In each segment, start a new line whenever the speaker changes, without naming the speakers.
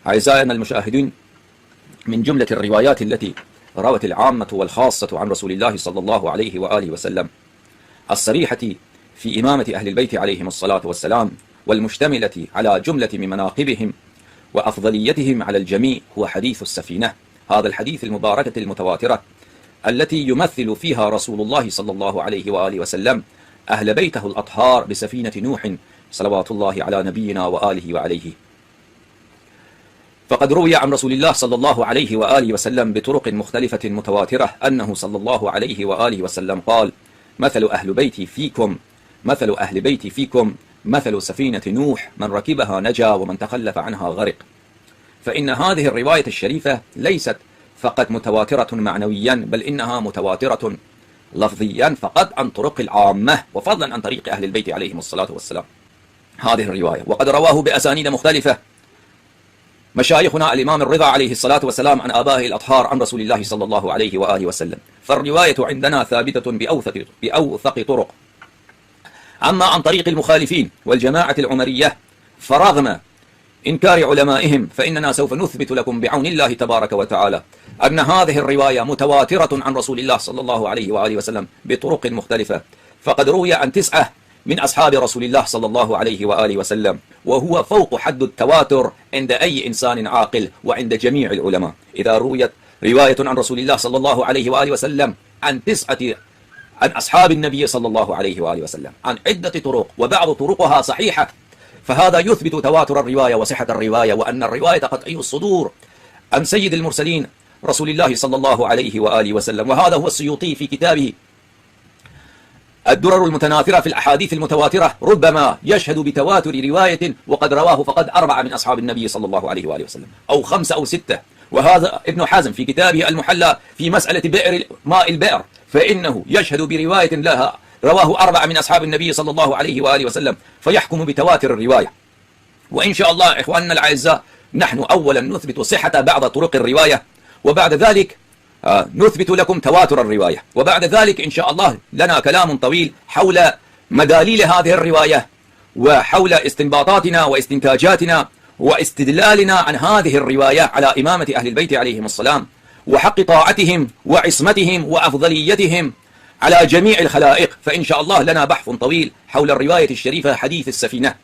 أعزائنا المشاهدين، من جملة الروايات التي روت العامة والخاصة عن رسول الله صلى الله عليه وآله وسلم الصريحة في إمامة أهل البيت عليهم الصلاة والسلام، والمشتملة على جملة من مناقبهم وأفضليتهم على الجميع، هو حديث السفينة. هذا الحديث المباركة المتواترة التي يمثل فيها رسول الله صلى الله عليه وآله وسلم أهل بيته الأطهار بسفينة نوح صلوات الله على نبينا وآله وعليه. فقد روي عن رسول الله صلى الله عليه وآله وسلم بطرق مختلفة متواترة أنه صلى الله عليه وآله وسلم قال: مثل أهل بيتي فيكم مثل سفينة نوح، من ركبها نجا ومن تخلف عنها غرق. فإن هذه الرواية الشريفة ليست فقط متواترة معنويا، بل إنها متواترة لفظيا فقط عن طرق العامة، وفضلا عن طريق أهل البيت عليهم الصلاة والسلام هذه الرواية. وقد رواه بأسانيد مختلفة مشايخنا الإمام الرضا عليه الصلاة والسلام عن آبائه الأطهار عن رسول الله صلى الله عليه وآله وسلم. فالرواية عندنا ثابتة بأوثق طرق. أما عن طريق المخالفين والجماعة العمرية، فرغم إنكار علمائهم، فإننا سوف نثبت لكم بعون الله تبارك وتعالى أن هذه الرواية متواترة عن رسول الله صلى الله عليه وآله وسلم بطرق مختلفة. فقد روي عن 9 من أصحاب رسول الله صلى الله عليه وآله وسلم، وهو فوق حد التواتر عند أي إنسان عاقل وعند جميع العلماء. إذا رويت رواية عن رسول الله صلى الله عليه وآله وسلم عن 9 عن أصحاب النبي صلى الله عليه وآله وسلم عن عدة طرق، وبعض طرقها صحيحة، فهذا يثبت تواتر الرواية وصحة الرواية، وأن الرواية قطعي الصدور عن سيد المرسلين رسول الله صلى الله عليه وآله وسلم. وهذا هو السيوطي في كتابه الدرر المتناثرة في الأحاديث المتواترة ربما يشهد بتواتر رواية وقد رواه فقد 4 من أصحاب النبي صلى الله عليه وآله وسلم، أو 5 أو 6. وهذا ابن حزم في كتابه المحلى في مسألة ماء البئر، فإنه يشهد برواية لها رواه 4 من أصحاب النبي صلى الله عليه وآله وسلم، فيحكم بتواتر الرواية. وإن شاء الله إخواننا الأعزاء، نحن أولا نثبت صحة بعض طرق الرواية، وبعد ذلك نثبت لكم تواتر الرواية، وبعد ذلك إن شاء الله لنا كلام طويل حول مداليل هذه الرواية، وحول استنباطاتنا واستنتاجاتنا واستدلالنا عن هذه الرواية على إمامة أهل البيت عليهم السلام، وحق طاعتهم وعصمتهم وأفضليتهم على جميع الخلائق. فإن شاء الله لنا بحث طويل حول الرواية الشريفة حديث السفينة.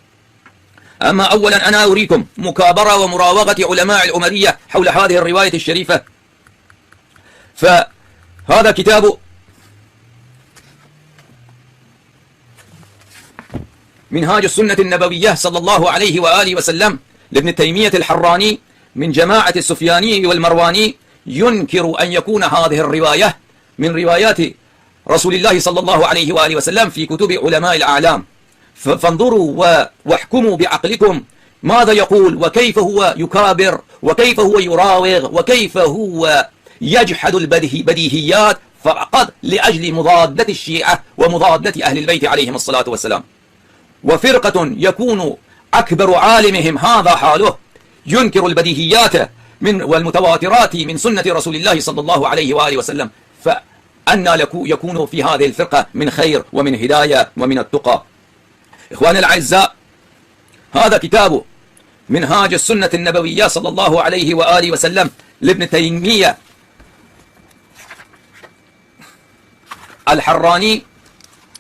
أما أولا أنا أريكم مكابرة ومراوغة علماء العمرية حول هذه الرواية الشريفة. فهذا كتاب منهاج السنة النبوية صلى الله عليه وآله وسلم لابن تيمية الحراني من جماعة السفياني والمرواني، ينكر أن يكون هذه الرواية من روايات رسول الله صلى الله عليه وآله وسلم في كتب علماء الأعلام. فانظروا واحكموا بعقلكم ماذا يقول، وكيف هو يكابر، وكيف هو يراوغ، وكيف هو يجحد البديهيات فقط لأجل مضادة الشيعة ومضادة أهل البيت عليهم الصلاة والسلام. وفرقة يكون أكبر عالمهم هذا حاله ينكر البديهيات والمتواترات من سنة رسول الله صلى الله عليه وآله وسلم، فأنا يكون في هذه الفرقة من خير ومن هداية ومن التقى. إخواني الأعزاء، هذا كتاب منهاج السنة النبوية صلى الله عليه وآله وسلم لابن تيمية الحراني،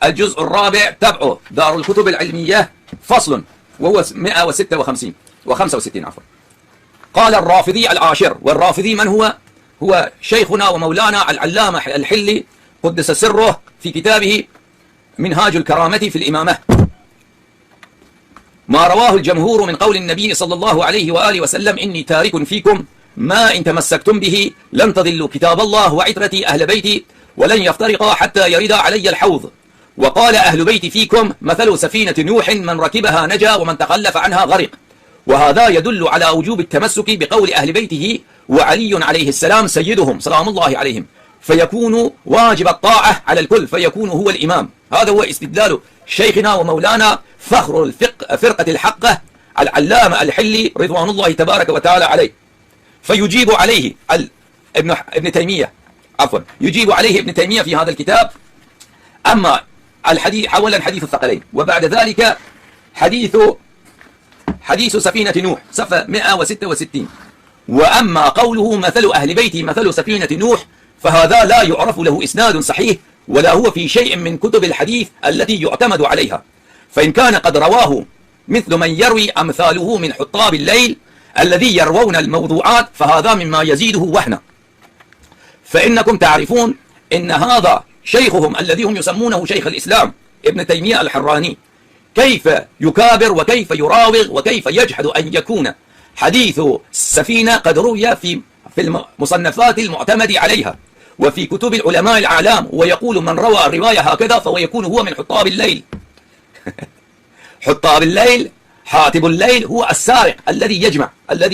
الجزء الرابع، تبعه دار الكتب العلمية، فصل، وهو 165 عفوا. قال الرافضي العاشر، والرافضي من هو؟ هو شيخنا ومولانا العلامة الحلي قدس سره في كتابه منهاج الكرامة في الإمامة. ما رواه الجمهور من قول النبي صلى الله عليه وآله وسلم: إني تارك فيكم ما إن تمسكتم به لن تضلوا كتاب الله وعترتي أهل بيتي ولن يفترقا حتى يرد علي الحوض. وقال: أهل بيتي فيكم مثل سفينة نوح، من ركبها نجا ومن تخلف عنها غرق. وهذا يدل على وجوب التمسك بقول أهل بيته، وعلي عليه السلام سيدهم سلام الله عليهم، فيكون واجب الطاعة على الكل، فيكون هو الإمام. هذا هو استدلال شيخنا ومولانا فخر فرقة الحقة العلامة الحلي رضوان الله تبارك وتعالى عليه. فيجيب عليه ابن تيمية، عفوا، يجيب عليه ابن تيمية في هذا الكتاب. أما الحديث، أولا حديث الثقلين، وبعد ذلك حديث حديث سفينة نوح صفحة 166. وأما قوله مثل أهل بيتي مثل سفينة نوح فهذا لا يعرف له إسناد صحيح ولا هو في شيء من كتب الحديث التي يعتمد عليها، فإن كان قد رواه مثل من يروي أمثاله من حطاب الليل الذي يروون الموضوعات فهذا مما يزيده وهنا. فإنكم تعرفون إن هذا شيخهم الذي هم يسمونه شيخ الإسلام ابن تيمية الحراني كيف يكابر وكيف يراوغ وكيف يجحد أن يكون حديث السفينة قد روي في المصنفات المعتمد عليها وفي كتب العلماء الأعلام، ويقول من روى الرواية هكذا فهو يكون هو من حطاب الليل. حطاب الليل، حاطب الليل هو السارق الذي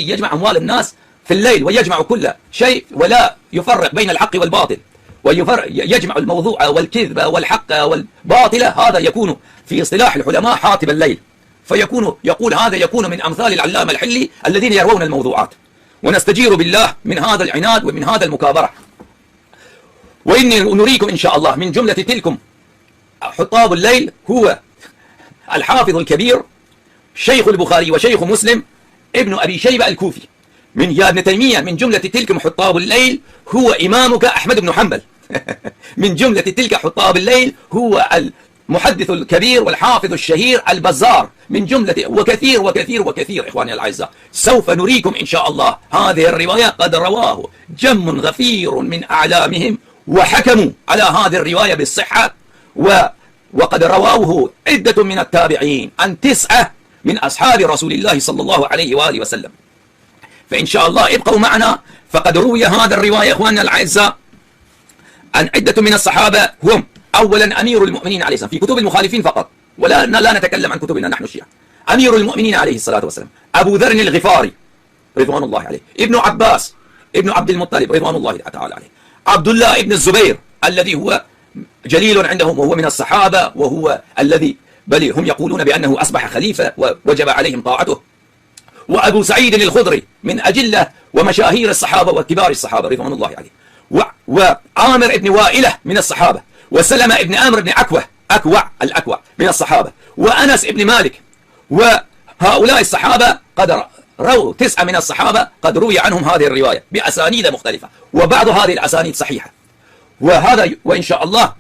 يجمع أموال الناس في الليل ويجمع كل شيء ولا يفرق بين الحق والباطل ويجمع الموضوع والكذب والحق والباطل. هذا يكون في اصطلاح العلماء حاطب الليل، يقول هذا يكون من أمثال العلامة الحلي الذين يروون الموضوعات. ونستجير بالله من هذا العناد ومن هذا المكابرة. وإني نريكم إن شاء الله من جملة تلكم حطاب الليل هو الحافظ الكبير شيخ البخاري وشيخ مسلم ابن أبي شيبة الكوفي. يا ابن تيمية من جملة تلكم حطاب الليل هو إمامك أحمد بن حنبل. من جملة تلك حطاب الليل هو المحدث الكبير والحافظ الشهير البزار من جملة وكثير وكثير وكثير. إخواني الأعزاء سوف نريكم إن شاء الله هذه الرواية قد رواه جم غفير من أعلامهم وحكموا على هذه الرواية بالصحة وقد رواه عدة من التابعين عن 9 من أصحاب رسول الله صلى الله عليه وآله وسلم. فإن شاء الله ابقوا معنا. فقد روي هذا الرواية إخواننا الأعزاء عن عدة من الصحابة هم أولا أمير المؤمنين عليه السلام في كتب المخالفين فقط لا نتكلم عن كتبنا نحن الشيعة. أمير المؤمنين عليه الصلاة والسلام أبو ذر الغفاري رضوان الله عليه، ابن عباس ابن عبد المطلب رضوان الله تعالى عليه، عبد الله ابن الزبير الذي هو جليل عندهم وهو من الصحابة وهو الذي بل هم يقولون بأنه أصبح خليفة ووجب عليهم طاعته، وأبو سعيد الخضري من أجلة ومشاهير الصحابة وكبار الصحابة رضوان الله عليه، وعامر ابن وائلة من الصحابة، وسلمة ابن عمرو بن الأكوع من الصحابة، وأنس ابن مالك. وهؤلاء الصحابة قد رووا 9 من الصحابة قد روي عنهم هذه الرواية بأسانيد مختلفة وبعض هذه الأسانيد صحيحة. وهذا وإن شاء الله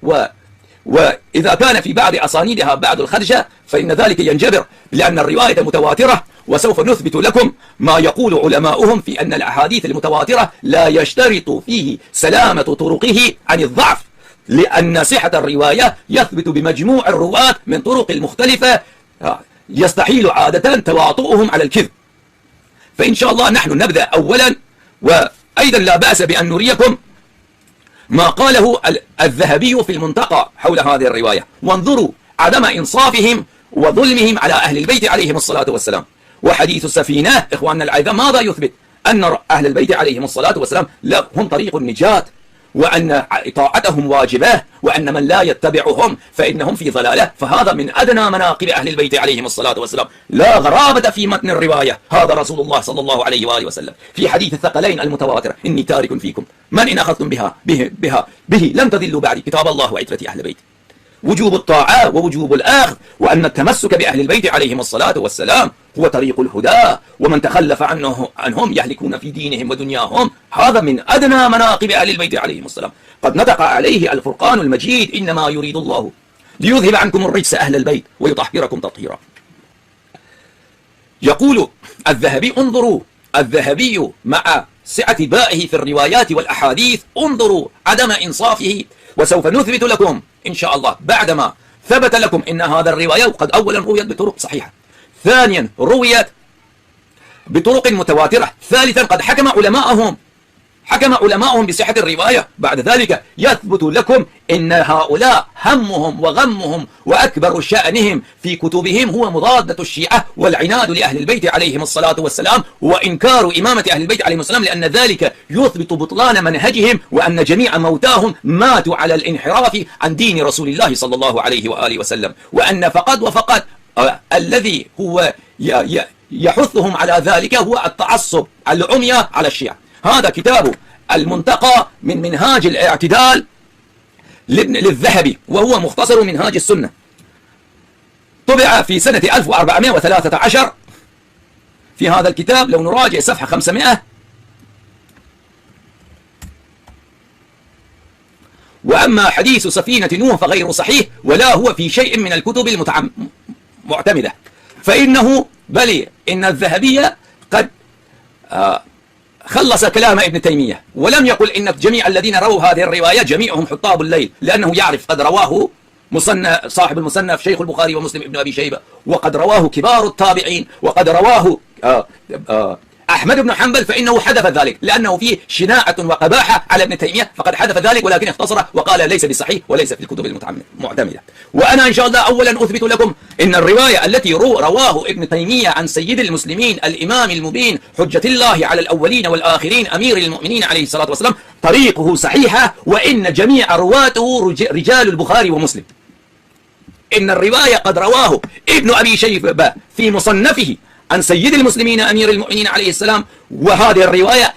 وإذا كان في بعض أسانيدها بعض الخدشة فإن ذلك ينجبر لأن الرواية متواترة. وسوف نثبت لكم ما يقول علماؤهم في أن الأحاديث المتواترة لا يشترط فيه سلامة طرقه عن الضعف، لأن صحة الرواية يثبت بمجموع الرواة من طرق المختلفة يستحيل عادة تواطؤهم على الكذب. فإن شاء الله نحن نبدأ أولا، وأيضا لا بأس بأن نريكم ما قاله الذهبي في المنتقى حول هذه الرواية. وانظروا عدم إنصافهم وظلمهم على أهل البيت عليهم الصلاة والسلام. وحديث السفينة إخواننا الأعزاء ماذا يثبت؟ أن أهل البيت عليهم الصلاة والسلام هم طريق النجاة، وأن طاعتهم واجبة، وأن من لا يتبعهم فإنهم في ضلالة. فهذا من أدنى مناقب أهل البيت عليهم الصلاة والسلام، لا غرابة في متن الرواية. هذا رسول الله صلى الله عليه وآله وسلم في حديث الثقلين المتواتر إني تارك فيكم من إن أخذتم به لن تضلوا بعدي كتاب الله وعترة أهل البيت. وجوب الطاعة ووجوب الأخذ، وأن التمسك بأهل البيت عليهم الصلاة والسلام هو طريق الهدى، ومن تخلف عنهم يهلكون في دينهم ودنياهم. هذا من أدنى مناقب أهل البيت عليهم السلام. قد نطق عليه الفرقان المجيد إنما يريد الله ليذهب عنكم الرجس أهل البيت ويطهركم تطهيرا. يقول الذهبي انظروا الذهبي مع سعة بائه في الروايات والأحاديث انظروا عدم إنصافه. وسوف نثبت لكم إن شاء الله بعدما ثبت لكم إن هذا الرواية قد أولا رويت بطرق صحيحة، ثانيا رويت بطرق متواترة، ثالثا قد حكم علماءهم بصحة الرواية. بعد ذلك يثبت لكم إن هؤلاء همهم وغمهم وأكبر شأنهم في كتبهم هو مضادة الشيعة والعناد لأهل البيت عليهم الصلاة والسلام وإنكار إمامة أهل البيت عليهم السلام، لأن ذلك يثبت بطلان منهجهم وأن جميع موتاهم ماتوا على الانحراف عن دين رسول الله صلى الله عليه وآله وسلم، وأن فقط وفقط الذي هو يحثهم على ذلك هو التعصب العمية على الشيعة. هذا كتاب المنتقى من منهاج الاعتدال للذهبي، وهو مختصر منهاج السنة، طبع في سنة 1413 في هذا الكتاب لو نراجع صفحة 500. وأما حديث سفينة نوح فغير صحيح ولا هو في شيء من الكتب المعتمدة، فإنه بل إن الذهبية قد خلص كلام ابن تيمية ولم يقل إن جميع الذين رووا هذه الرواية جميعهم حطاب الليل، لأنه يعرف قد رواه صاحب المصنف شيخ البخاري ومسلم ابن أبي شيبة، وقد رواه كبار التابعين، وقد رواه أحمد بن حنبل، فإنه حذف ذلك لأنه فيه شناعة وقباحة على ابن تيمية، فقد حذف ذلك ولكن اختصر وقال ليس بصحيح وليس في الكتب المعتمدة. وأنا إن شاء الله أولا أثبت لكم إن الرواية التي رواه ابن تيمية عن سيد المسلمين الإمام المبين حجة الله على الأولين والآخرين أمير المؤمنين عليه الصلاة والسلام طريقه صحيحة، وإن جميع رواته رجال البخاري ومسلم. إن الرواية قد رواه ابن أبي شيبة في مصنفه عن سيد المسلمين أمير المؤمنين عليه السلام، وهذه الرواية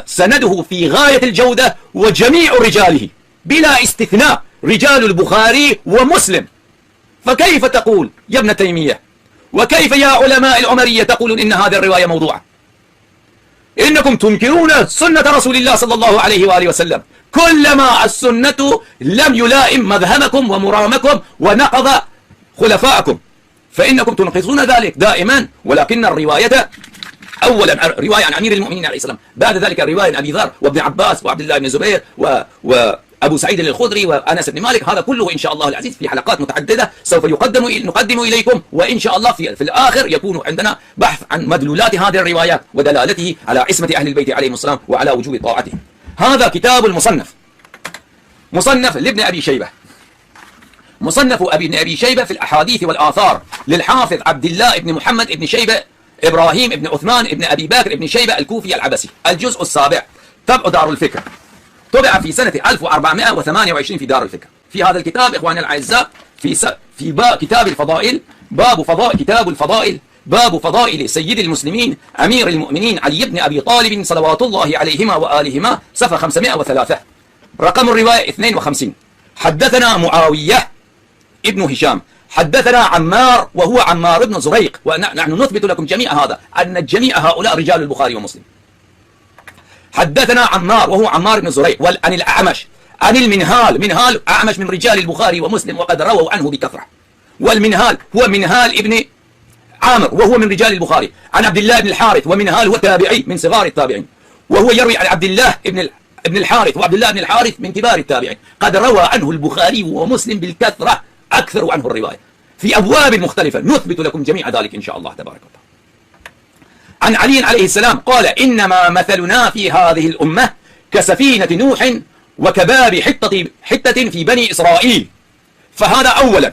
سنده في غاية الجودة، وجميع رجاله بلا استثناء رجال البخاري ومسلم. فكيف تقول يا ابن تيمية وكيف يا علماء العمرية تقولون إن هذه الرواية موضوعة؟ إنكم تنكرون سنة رسول الله صلى الله عليه وآله وسلم كلما السنة لم يلائم مذهبكم ومرامكم ونقض خلفاءكم، فإنكم تنقصون ذلك دائما. ولكن الرواية أولا رواية عن أمير المؤمنين عليه السلام، بعد ذلك الرواية عن أبي ذر وابن عباس وعبد الله بن زبير وأبو سعيد الخدري وأنس بن مالك، هذا كله إن شاء الله العزيز في حلقات متعددة سوف نقدم إليكم، وإن شاء الله في الآخر يكون عندنا بحث عن مدلولات هذه الروايات ودلالته على عصمة أهل البيت عليهم السلام وعلى وجوب طاعتهم. هذا كتاب المصنف، مصنف لابن أبي شيبة، مصنف ابن أبي شيبة في الأحاديث والآثار للحافظ عبد الله بن محمد بن شيبة إبراهيم بن عثمان بن أبي بكر بن شيبة الكوفي العبسي، الجزء السابع، طبع دار الفكر، طبع في سنة 1428 في دار الفكر. في هذا الكتاب إخواني الأعزاء في كتاب الفضائل كتاب الفضائل باب فضائل سيد المسلمين أمير المؤمنين علي بن أبي طالب صلوات الله عليهما وآلهما، صفحة 503، رقم الرواية 52. حدثنا معاوية ابن هشام، حدثنا عمار وهو عمار بن زريق، ونحن نثبت لكم جميع هذا أن جميع هؤلاء رجال البخاري ومسلم. حدثنا عمار وهو عمار بن زريق، عن الأعمش عن منهال أعمش من رجال البخاري ومسلم وقد رووا عنه بكثرة، والمنهال هو منهال ابن عامر وهو من رجال البخاري، عن عبد الله بن الحارث، ومنهال هو تابعي من صغار التابعين، وهو يروي عن عبد الله ابن الحارث، وعبد الله بن الحارث من كبار التابعين، قد روى عنه البخاري ومسلم بالكثرة، أكثر عنه الرواية في أبواب مختلفة، نثبت لكم جميع ذلك إن شاء الله تبارك وتعالى. عن علي عليه السلام قال: إنما مثلنا في هذه الأمة كسفينة نوح وكباب حتة في بني إسرائيل. فهذا أولا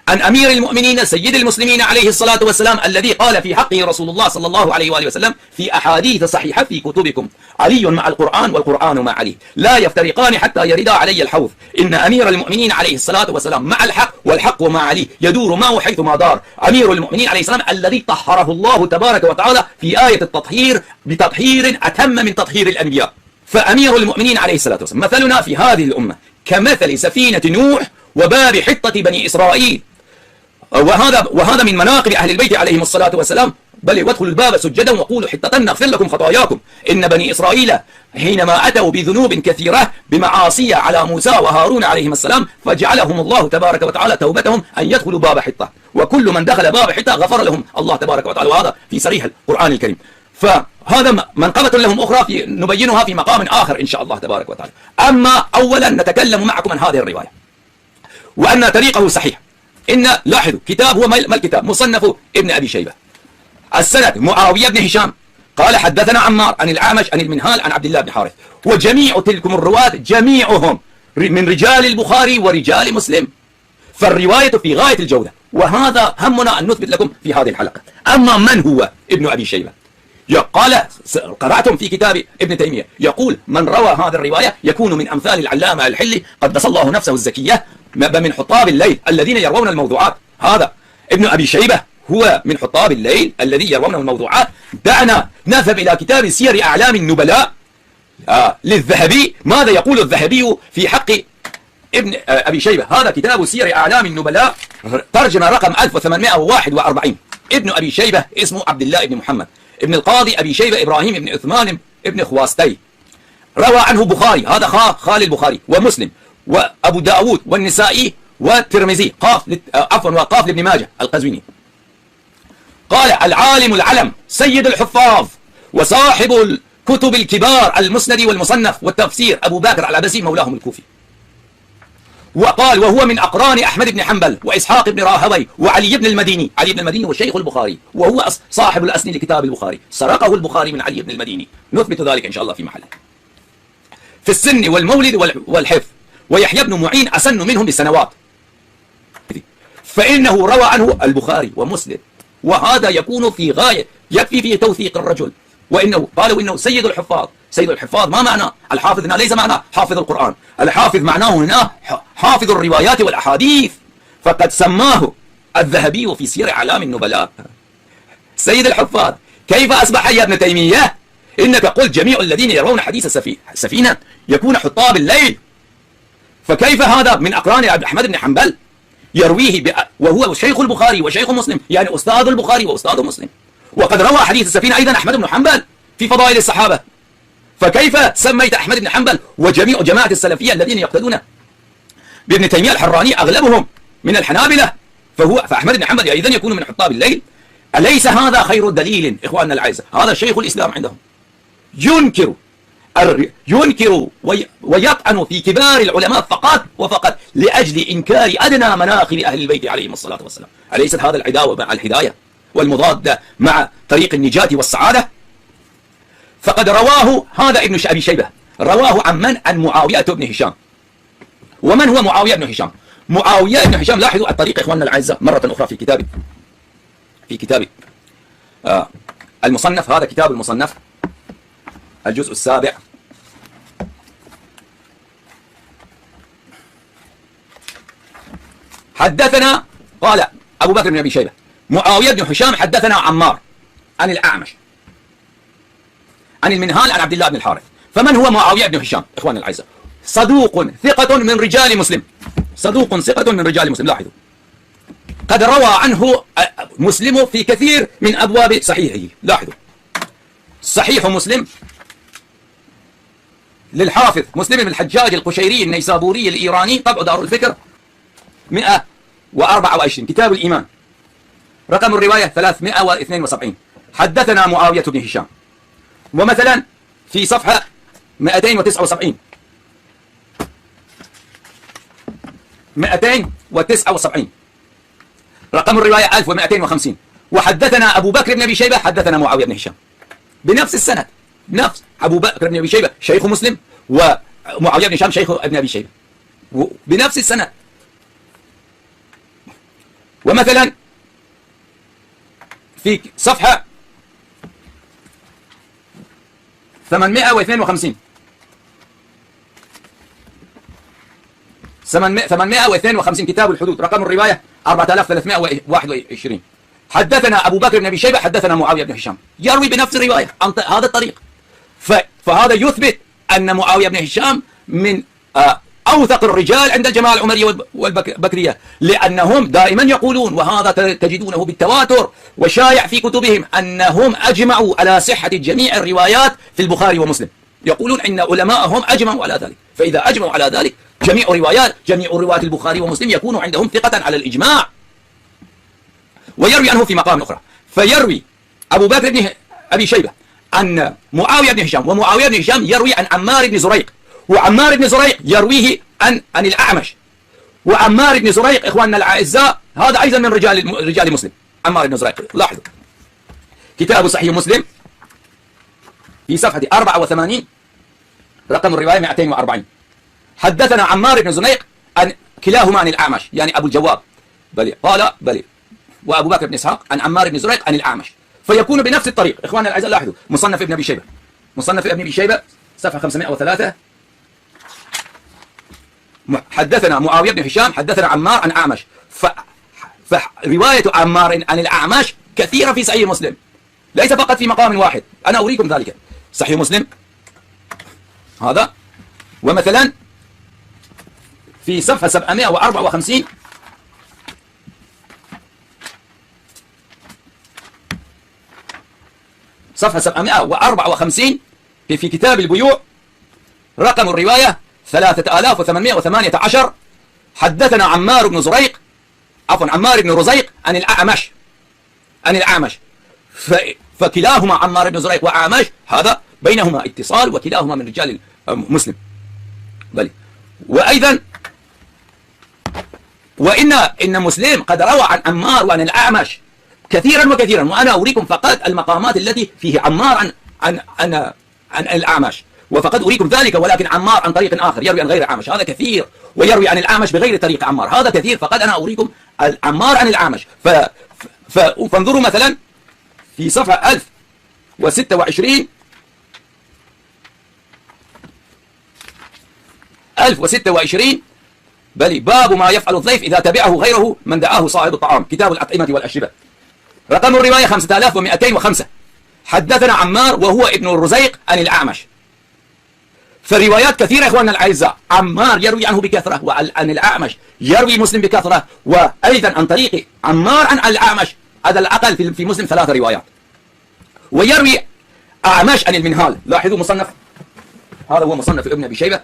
عن أمير المؤمنين سيد المسلمين عليه الصلاة والسلام، الذي قال في حقه رسول الله صلى الله عليه وآله وسلم في أحاديث صحيحة في كتبكم: علي مع القرآن والقرآن مع علي، لا يفترقان حتى يردا علي الحوض. إن أمير المؤمنين عليه الصلاة والسلام مع الحق، والحق مع علي يدور معه حيث ما دار. أمير المؤمنين عليه السلام الذي طهره الله تبارك وتعالى في آية التطهير بتطهير أتم من تطهير الأنبياء. فأمير المؤمنين عليه الصلاة والسلام مثلنا في هذه الأمة كمثل سفينة نوح وباب حطة بني إسرائيل. وهذا من مناقب أهل البيت عليهم الصلاة والسلام: بل وادخلوا الباب سجدا وقولوا حطة نغفر لكم خطاياكم. إن بني إسرائيل حينما أتوا بذنوب كثيرة بمعاصي على موسى وهارون عليهم السلام، فجعلهم الله تبارك وتعالى توبتهم أن يدخلوا باب حطة، وكل من دخل باب حطة غفر لهم الله تبارك وتعالى، وهذا في صريح القرآن الكريم. فهذا منقبة لهم أخرى نبينها في مقام آخر إن شاء الله تبارك وتعالى. أما أولا نتكلم معكم عن هذه الرواية وأن طريقه صحيح. لاحظوا كتاب هو ما الكتاب؟ مصنف ابن أبي شيبة. السند معاوية بن هشام قال: حدثنا عمار عن الأعمش عن المنهال عن عبد الله بن حارث. وجميع تلكم الرواة جميعهم من رجال البخاري ورجال مسلم، فالرواية في غاية الجودة، وهذا همنا أن نثبت لكم في هذه الحلقة. أما من هو ابن أبي شيبة؟ قال: قرأتم في كتاب ابن تيمية يقول: من روى هذه الرواية يكون من أمثال العلامة الحلي قدس الله نفسه الزكية، من حطاب الليل الذين يروون الموضوعات. هذا ابن أبي شيبة هو من حطاب الليل الذي يروون الموضوعات. دعنا نذهب إلى كتاب سير أعلام النبلاء للذهبي. ماذا يقول الذهبي في حق ابن أبي شيبة؟ هذا كتاب سير أعلام النبلاء، ترجمة رقم 1841. ابن أبي شيبة اسمه عبد الله بن محمد ابن القاضي أبي شيبة إبراهيم بن عثمان بن خواستي، روى عنه بخاري، هذا خال البخاري، ومسلم وأبو داود والنسائي والترمذي، وقاف لابن ماجه القزويني. قال: العالم العلم سيد الحفاظ وصاحب الكتب الكبار المسند والمصنف والتفسير أبو بكر العبسي مولاهم الكوفي. وقال: وهو من أقران أحمد بن حنبل وإسحاق بن راهوي وعلي بن المديني. علي بن المديني وشيخ البخاري، وهو صاحب الأسن لكتاب البخاري، سرقه البخاري من علي بن المديني، نثبت ذلك إن شاء الله في محله. في السن والمولد والحفظ. ويحيى بن معين أسن منهم بسنوات، فإنه روى عنه البخاري ومسلم، وهذا يكون في غاية، يكفي فيه توثيق الرجل. وإنه قالوا إنه سيد الحفاظ. سيد الحفاظ ما معنى الحافظ هنا؟ ليس معنى حافظ القرآن، الحافظ معناه هنا حافظ الروايات والأحاديث، فقد سماه الذهبي في سير أعلام النبلاء سيد الحفاظ. كيف أصبح يا ابن تيمية؟ إنك قلت جميع الذين يرون حديث السفينة يكون حطاب الليل، فكيف هذا من أقران أحمد بن حنبل يرويه وهو شيخ البخاري وشيخ مسلم، يعني أستاذ البخاري وأستاذ مسلم، وقد روى حديث السفينة أيضا أحمد بن حنبل في فضائل الصحابة، فكيف سميت أحمد بن حنبل وجميع جماعة السلفية الذين يقتدون بابن تيمية الحراني أغلبهم من الحنابلة، فأحمد بن حنبل أيضا يكون من حطاب الليل؟ أليس هذا خير دليل إخواننا الأعزاء؟ هذا شيخ الإسلام عندهم ينكر ويطعن في كبار العلماء فقط وفقط لأجل إنكار أدنى مناقب أهل البيت عليهم الصلاة والسلام. أليست هذا العداوة مع الهداية والمضادة مع طريق النجاة والسعادة؟ فقد رواه هذا ابن أبي شيبة، رواه عن من؟ عن معاوية بن هشام. ومن هو معاوية بن هشام؟ معاوية بن هشام، لاحظوا الطريق إخواننا الأعزاء مرة أخرى في كتابي المصنف، هذا كتاب المصنف الجزء السابع، حدثنا، قال أبو بكر بن أبي شيبة معاوية بن هشام حدثنا عمار عن الأعمش عن المنهال عن عبد الله بن الحارث. فمن هو معاوية بن هشام إخواننا الأعزاء؟ صدوق ثقة من رجال مسلم، صدوق ثقة من رجال مسلم. لاحظوا قد روى عنه مسلم في كثير من أبواب صحيحه. لاحظوا صحيح مسلم للحافظ مسلم بن الحجاج القشيري النيسابوري الإيراني، طبع دار الفكر 124، كتاب الإيمان، رقم الرواية 372. حدثنا معاوية بن هشام. ومثلا في صفحة 279 رقم الرواية 1250. وحدثنا أبو بكر بن أبي شيبة حدثنا معاوية بن هشام بنفس السند، نفس أبو بكر بن أبي شيبة شيخ مسلم، ومعاوية بن هشام شيخ ابن أبي شيبة بنفس السند. ومثلا في صفحة 852 كتاب الحدود، رقم الرواية 4321. حدثنا أبو بكر بن أبي شيبة حدثنا معاوية بن هشام، يروي بنفس الرواية عن هذا الطريق. فهذا يثبت أن معاوية بن هشام من أوثق الرجال عند الجماعة العمرية والبكرية، لأنهم دائما يقولون، وهذا تجدونه بالتواتر وشايع في كتبهم، أنهم أجمعوا على صحة جميع الروايات في البخاري ومسلم. يقولون إن علماءهم أجمعوا على ذلك، فإذا أجمعوا على ذلك جميع روايات البخاري ومسلم يكون عندهم ثقة على الإجماع. ويروي عنه في مقام أخرى، فيروي أبو بكر بن أبي شيبة أن معاوية بن هشام، ومعاوية بن هشام يروي عن عمار بن زريق، وعمار بن زريق يرويه عن الأعمش. وعمار بن زريق إخواننا الأعزاء هذا أيضا من رجال مسلم، عمار بن زريق. لاحظوا كتاب صحيح مسلم في صفحة 84 رقم الرواية 240. حدثنا عمار بن زريق عن كلاهما عن الأعمش، يعني أبو الجواب بلي وأبو بكر بن إسحاق عن عمار بن زريق عن الأعمش، فيكون بنفس الطريق. إخواننا الأعزاء لاحظوا مصنف ابن أبي شيبة صفحة 503. حدثنا معاوية بن هشام حدثنا عمار عن أعمش، فرواية عمار عن الأعمش كثيرة في صحيح مسلم، ليس فقط في مقام واحد. أنا أريكم ذلك. صحيح مسلم هذا. ومثلا في صفحة 754 صفحة 754 في كتاب البيوع، رقم الرواية 3818. حدثنا عمار بن زريق، عفوا عمار بن رزيق، عن الأعمش. فكلاهما عمار بن زريق وأعمش هذا بينهما اتصال، وكلاهما من رجال مسلم. بل وأيضا إن مسلم قد روى عن عمار وعن الأعمش كثيرا وكثيرا، وأنا أريكم فقط المقامات التي فيه عمار عن الأعمش، وفقد أريكم ذلك. ولكن عمار عن طريق آخر يروي عن غير الأعمش، هذا كثير، ويروي عن الأعمش بغير طريق عمار، هذا كثير. فقد أنا أريكم عمار عن الأعمش. فانظروا مثلا في صفحة 1026 بل باب ما يفعل الضيف إذا تبعه غيره من دعاه صاحب الطعام، كتاب الأطعمة والأشربة، رقم الرواية 5205. حدثنا عمار وهو ابن الرزيق عن الأعمش. فالروايات كثيرة إخواننا الأعزاء، عمار يروي عنه بكثرة، وعن الأعمش يروي مسلم بكثرة، وأيضا عن طريق عمار عن الأعمش هذا الأقل في مسلم 3 روايات. ويروي أعمش عن المنهال. لاحظوا مصنف، هذا هو مصنف ابن أبي شيبة،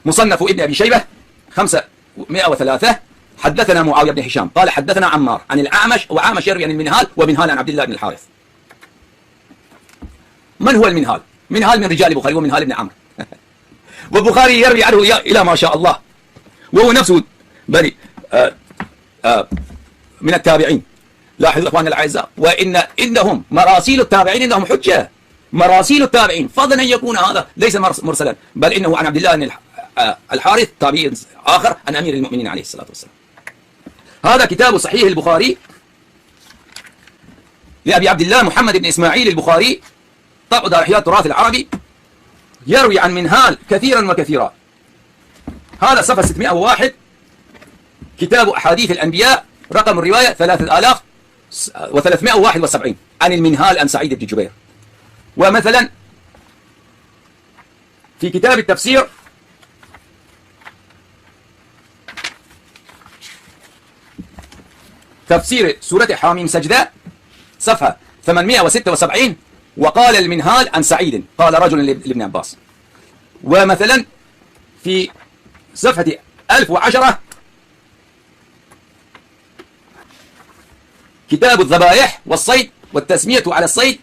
مصنف ابن أبي شيبة 503. حدثنا معاوية بن هشام قال حدثنا عمار عن الأعمش، وأعمش يروي عن المنهال، ومنهال عن عبد الله بن الحارث. من هو المنهال؟ منهال من رجال البخاري، ومنهال بن عمرو والبخاري يروي عنه إلى ما شاء الله، وهو نفسه بني من التابعين. لاحظوا أخواننا الأعزاء، إنهم مراسيل التابعين إنهم حجة، مراسيل التابعين، فضلا أن يكون هذا ليس مرسلا، بل إنه عن عبد الله بن الحارث تابعي آخر عن أمير المؤمنين عليه الصلاة والسلام. هذا كتاب صحيح البخاري لأبي عبد الله محمد بن إسماعيل البخاري، طبع دار إحياء التراث العربي، يروي عن منهال كثيرا وكثيرا. هذا صفحة 601، كتاب أحاديث الأنبياء، رقم الرواية 3371 عن المنهال عن سعيد بن جبير. ومثلا في كتاب التفسير تفسير سورة حاميم سجدة، صفحة 876، وقال المنهال عن سعيد قال رجل لابن عباس. ومثلا في صفحة 1010 كتاب الذبائح والصيد والتسمية على الصيد،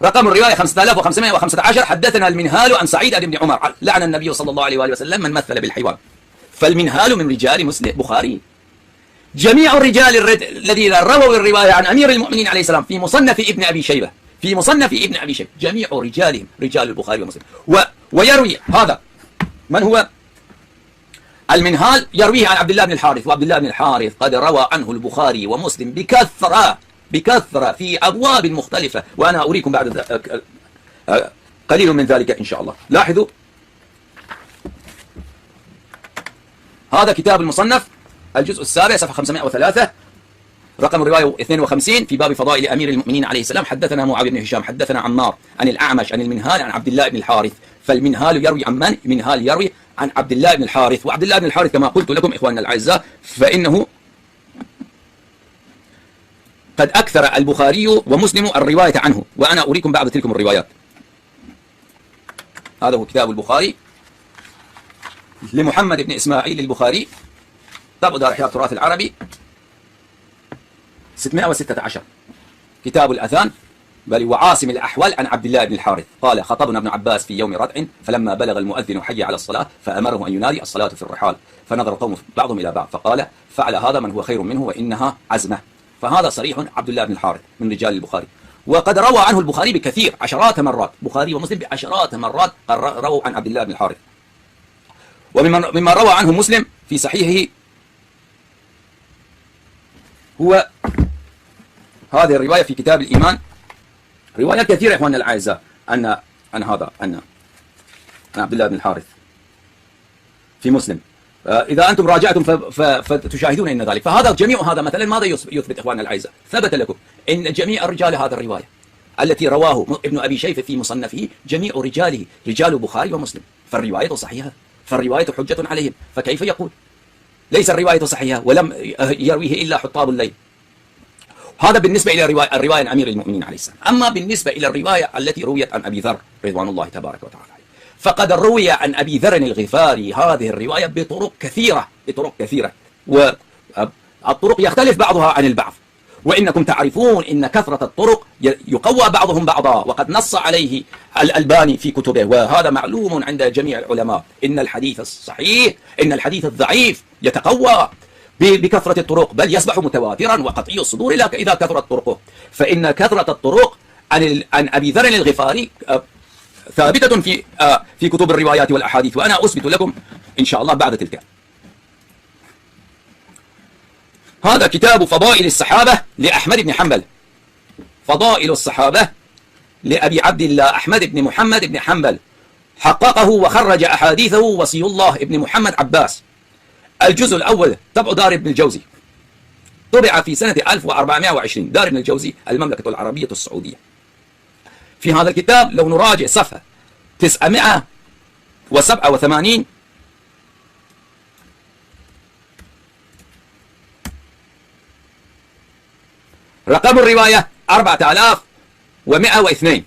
رقم الرواية 5515. حدثنا المنهال عن سعيد بن عمر لعن النبي صلى الله عليه وآله وسلم من مثل بالحيوان. فالمنهال من رجال مسلم بخاري. جميع الرجال الذين رووا الرواية عن أمير المؤمنين عليه السلام في مصنف ابن أبي شيبة، جميع رجالهم رجال البخاري ومسلم. ويروي هذا من هو المنهال، يرويه عن عبد الله بن الحارث، وعبد الله بن الحارث قد روى عنه البخاري ومسلم بكثرة في أبواب مختلفة، وأنا أريكم بعد قليل من ذلك إن شاء الله. لاحظوا هذا كتاب المصنف الجزء السابع صفحة 503، رقم الرواية 52 في باب فضائل أمير المؤمنين عليه السلام. حدثنا معاوية بن هشام حدثنا عمار عن الأعمش عن المنهال عن عبد الله بن الحارث. فالمنهال يروي عن من؟ منهال يروي عن عبد الله بن الحارث، وعبد الله بن الحارث كما قلت لكم إخواننا الأعزاء فإنه قد أكثر البخاري ومسلم الرواية عنه، وأنا أريكم بعض تلكم الروايات. هذا هو كتاب البخاري لمحمد بن إسماعيل البخاري، طبع دار إحياء التراث العربي 616، كتاب الأذان. بل وعاصم الأحول عن عبد الله بن الحارث قال خطبنا ابن عباس في يوم ردع، فلما بلغ المؤذن حي على الصلاة فأمره أن ينادي الصلاة في الرحال، فنظر القوم بعضهم إلى بعض فقال فعل هذا من هو خير منه وإنها عزمة. فهذا صريح عبد الله بن الحارث من رجال البخاري، وقد روى عنه البخاري بكثير عشرات مرات، بخاري ومسلم بعشرات مرات رووا عن عبد الله بن الحارث. ومما روى عنه مسلم في صحيحه هو هذه الرواية في كتاب الإيمان، روايات كثيرة يا إخواننا الأعزاء أن عبد الله بن الحارث في مسلم. إذا أنتم راجعتم فتشاهدون إن ذلك. فهذا جميع هذا مثلا ماذا يثبت إخواننا الأعزاء؟ ثبت لكم إن جميع الرجال هذا الرواية التي رواه ابن أبي شيبة في مصنفه جميع رجاله رجال البخاري ومسلم، فالرواية صحيحة، فالرواية حجة عليهم. فكيف يقول ليس الرواية صحيحة ولم يرويه إلا حطاب الليل؟ هذا بالنسبة إلى الرواية عن أمير المؤمنين عليه السلام. أما بالنسبة إلى الرواية التي رويت عن أبي ذر رضوان الله تبارك وتعالى عليه، فقد روي عن أبي ذر الغفاري هذه الرواية بطرق كثيرة، والطرق يختلف بعضها عن البعض، وإنكم تعرفون إن كثرة الطرق يقوى بعضهم بعضا، وقد نص عليه الألباني في كتبه، وهذا معلوم عند جميع العلماء، إن الحديث الصحيح، إن الحديث الضعيف يتقوى بكثرة الطرق، بل يصبح متواترا وقطعي الصدور إذا كثرت طرقه. فإن كثرة الطرق عن أبي ذر الغفاري ثابتة في كتب الروايات والأحاديث، وأنا أثبت لكم إن شاء الله بعد تلك. هذا كتاب فضائل الصحابة لأحمد بن حنبل، فضائل الصحابة لأبي عبد الله أحمد بن محمد بن حنبل، حققه وخرج أحاديثه وصي الله بن محمد عباس. الجزء الأول طبع دار ابن الجوزي، طبع في سنة 1420، دار ابن الجوزي المملكة العربية السعودية. في هذا الكتاب لو نراجع صفحة 987 رقم الرواية 4102.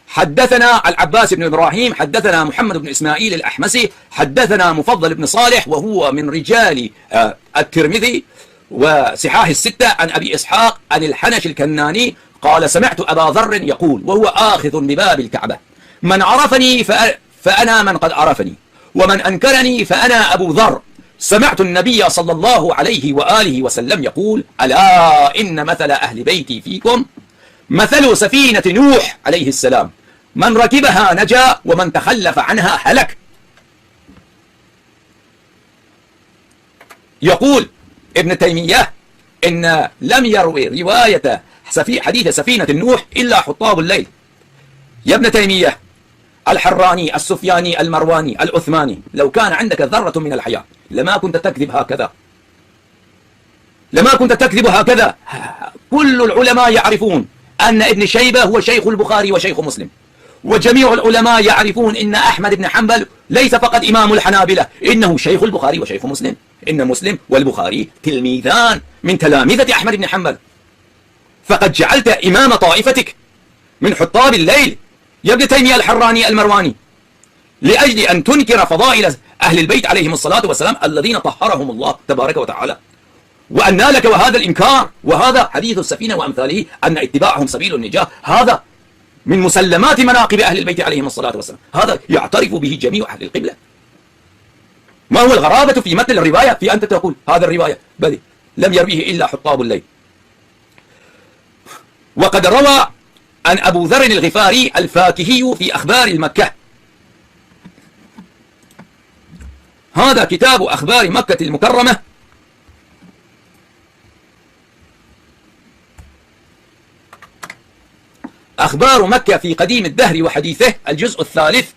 حدثنا العباس بن إبراهيم، حدثنا محمد بن إسماعيل الأحمسي، حدثنا مفضل بن صالح وهو من رجال الترمذي وصحاح الستة، عن أبي إسحاق عن الحنش الكناني قال: سمعت أبا ذر يقول وهو آخذ بباب الكعبة: من عرفني فأنا من قد عرفني، ومن أنكرني فأنا أبو ذر. سمعت النبي صلى الله عليه وآله وسلم يقول: ألا إن مثل أهل بيتي فيكم مثل سفينة نوح عليه السلام، من ركبها نجا ومن تخلف عنها هلك. يقول ابن تيمية إن لم يروي رواية حديث سفينة نوح إلا حطاب الليل. يا ابن تيمية، الحراني، السفياني، المرواني، العثماني، لو كان عندك ذرة من الحياة لما كنت تكذب هكذا. كل العلماء يعرفون أن ابن شيبة هو شيخ البخاري وشيخ مسلم، وجميع العلماء يعرفون إن أحمد بن حنبل ليس فقط إمام الحنابلة، إنه شيخ البخاري وشيخ مسلم، إن مسلم والبخاري تلميذان من تلامذة أحمد بن حنبل، فقد جعلت إمام طائفتك من حطاب الليل يا ابن تيمية الحراني المرواني لأجل أن تنكر فضائل أهل البيت عليهم الصلاة والسلام الذين طهرهم الله تبارك وتعالى. وأن لك وهذا الإنكار، وهذا حديث السفينة وأمثاله أن اتباعهم سبيل النجاة، هذا من مسلمات مناقب أهل البيت عليهم الصلاة والسلام، هذا يعترف به جميع أهل القبلة. ما هو الغرابة في متن الرواية في أنت تقول هذا الرواية بل لم يرويه إلا حطاب الليل؟ وقد روى عن أبو ذر الغفاري الفاكهي في أخبار المكة، هذا كتاب أخبار مكة المكرمة، أخبار مكة في قديم الدهر وحديثه، الجزء الثالث،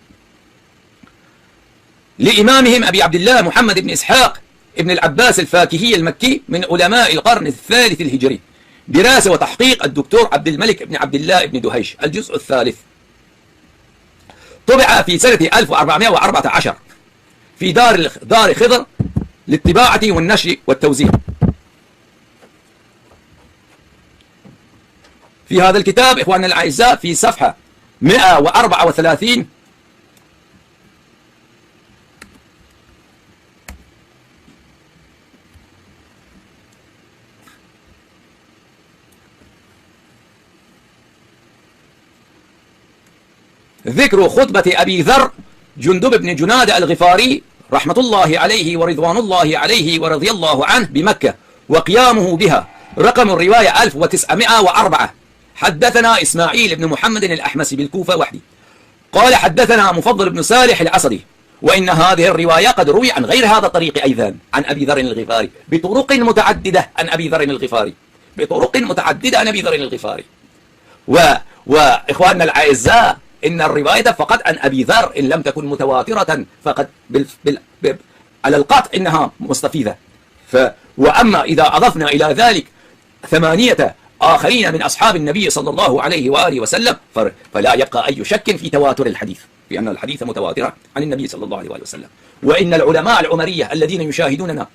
لإمامهم أبي عبد الله محمد بن إسحاق ابن العباس الفاكهي المكي من علماء القرن الثالث الهجري، دراسة وتحقيق الدكتور عبد الملك بن عبد الله بن دهيش، الجزء الثالث، طبع في سنة 1414 في دار خضر للطباعة والنشر والتوزيع. في هذا الكتاب إخواننا الأعزاء في صفحة 134 ذكر خطبة أبي ذر جندب بن جنادة الغفاري رحمة الله عليه ورضوان الله عليه ورضي الله عنه بمكة وقيامه بها، رقم الرواية 1904. حدثنا إسماعيل بن محمد الأحمسي بالكوفة وحدي قال حدثنا مفضل بن صالح العصري، وإن هذه الرواية قد روي عن غير هذا الطريق أيضا عن أبي ذر الغفاري بطرق متعددة عن أبي ذر الغفاري، بطرق متعددة عن أبي ذر الغفاري. وإخواننا الأعزاء، إن الرواية فقط عن أبي ذر إن لم تكن متواترة فقد على القطع إنها مستفيدة. وأما إذا أضفنا إلى ذلك 8 آخرين من أصحاب النبي صلى الله عليه وآله وسلم فلا يبقى أي شك في تواتر الحديث، في أن الحديث متواترة عن النبي صلى الله عليه وآله وسلم. وإن العلماء العمرية الذين يشاهدوننا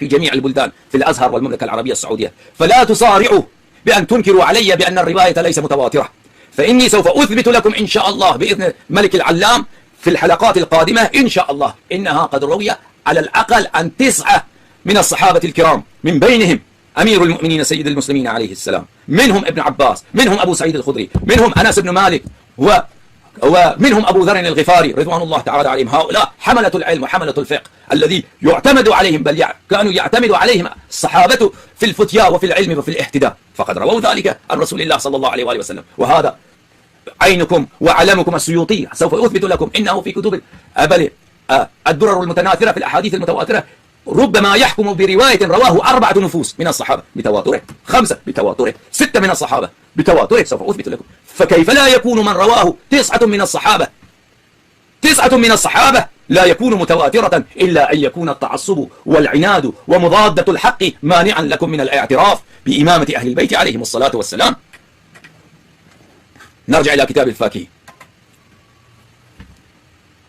في جميع البلدان في الأزهر والمملكة العربية السعودية، فلا تصارعوا بأن تنكروا علي بأن الرواية ليس متواترة، فإني سوف أثبت لكم إن شاء الله بإذن ملك العلام في الحلقات القادمة إن شاء الله إنها قد روي على الأقل عن 9 من الصحابة الكرام، من بينهم أمير المؤمنين سيد المسلمين عليه السلام، منهم ابن عباس، منهم أبو سعيد الخدري، منهم أنس بن مالك، ومنهم أبو ذر الغفاري رضوان الله تعالى عليهم. هؤلاء حملة العلم وحملة الفقه الذي يعتمد عليهم، بل كانوا يعتمد عليهم الصحابة في الفتيا وفي العلم وفي الاهتداء، فقد رووا ذلك عن رسول الله صلى الله عليه وآله وسلم. وهذا عينكم وعلمكم السيوطي سوف أثبت لكم إنه في كتب الدرر المتناثرة في الأحاديث المتواترة ربما يحكم برواية رواه 4 نفوس من الصحابة بتواتره، 5 بتواتره، 6 من الصحابة بتواتره، سوف أثبت لكم. فكيف لا يكون من رواه 9 من الصحابة، 9 من الصحابة لا يكون متواترة إلا أن يكون التعصب والعناد ومضادة الحق مانعا لكم من الاعتراف بإمامة أهل البيت عليهم الصلاة والسلام. نرجع إلى كتاب الفاكهي.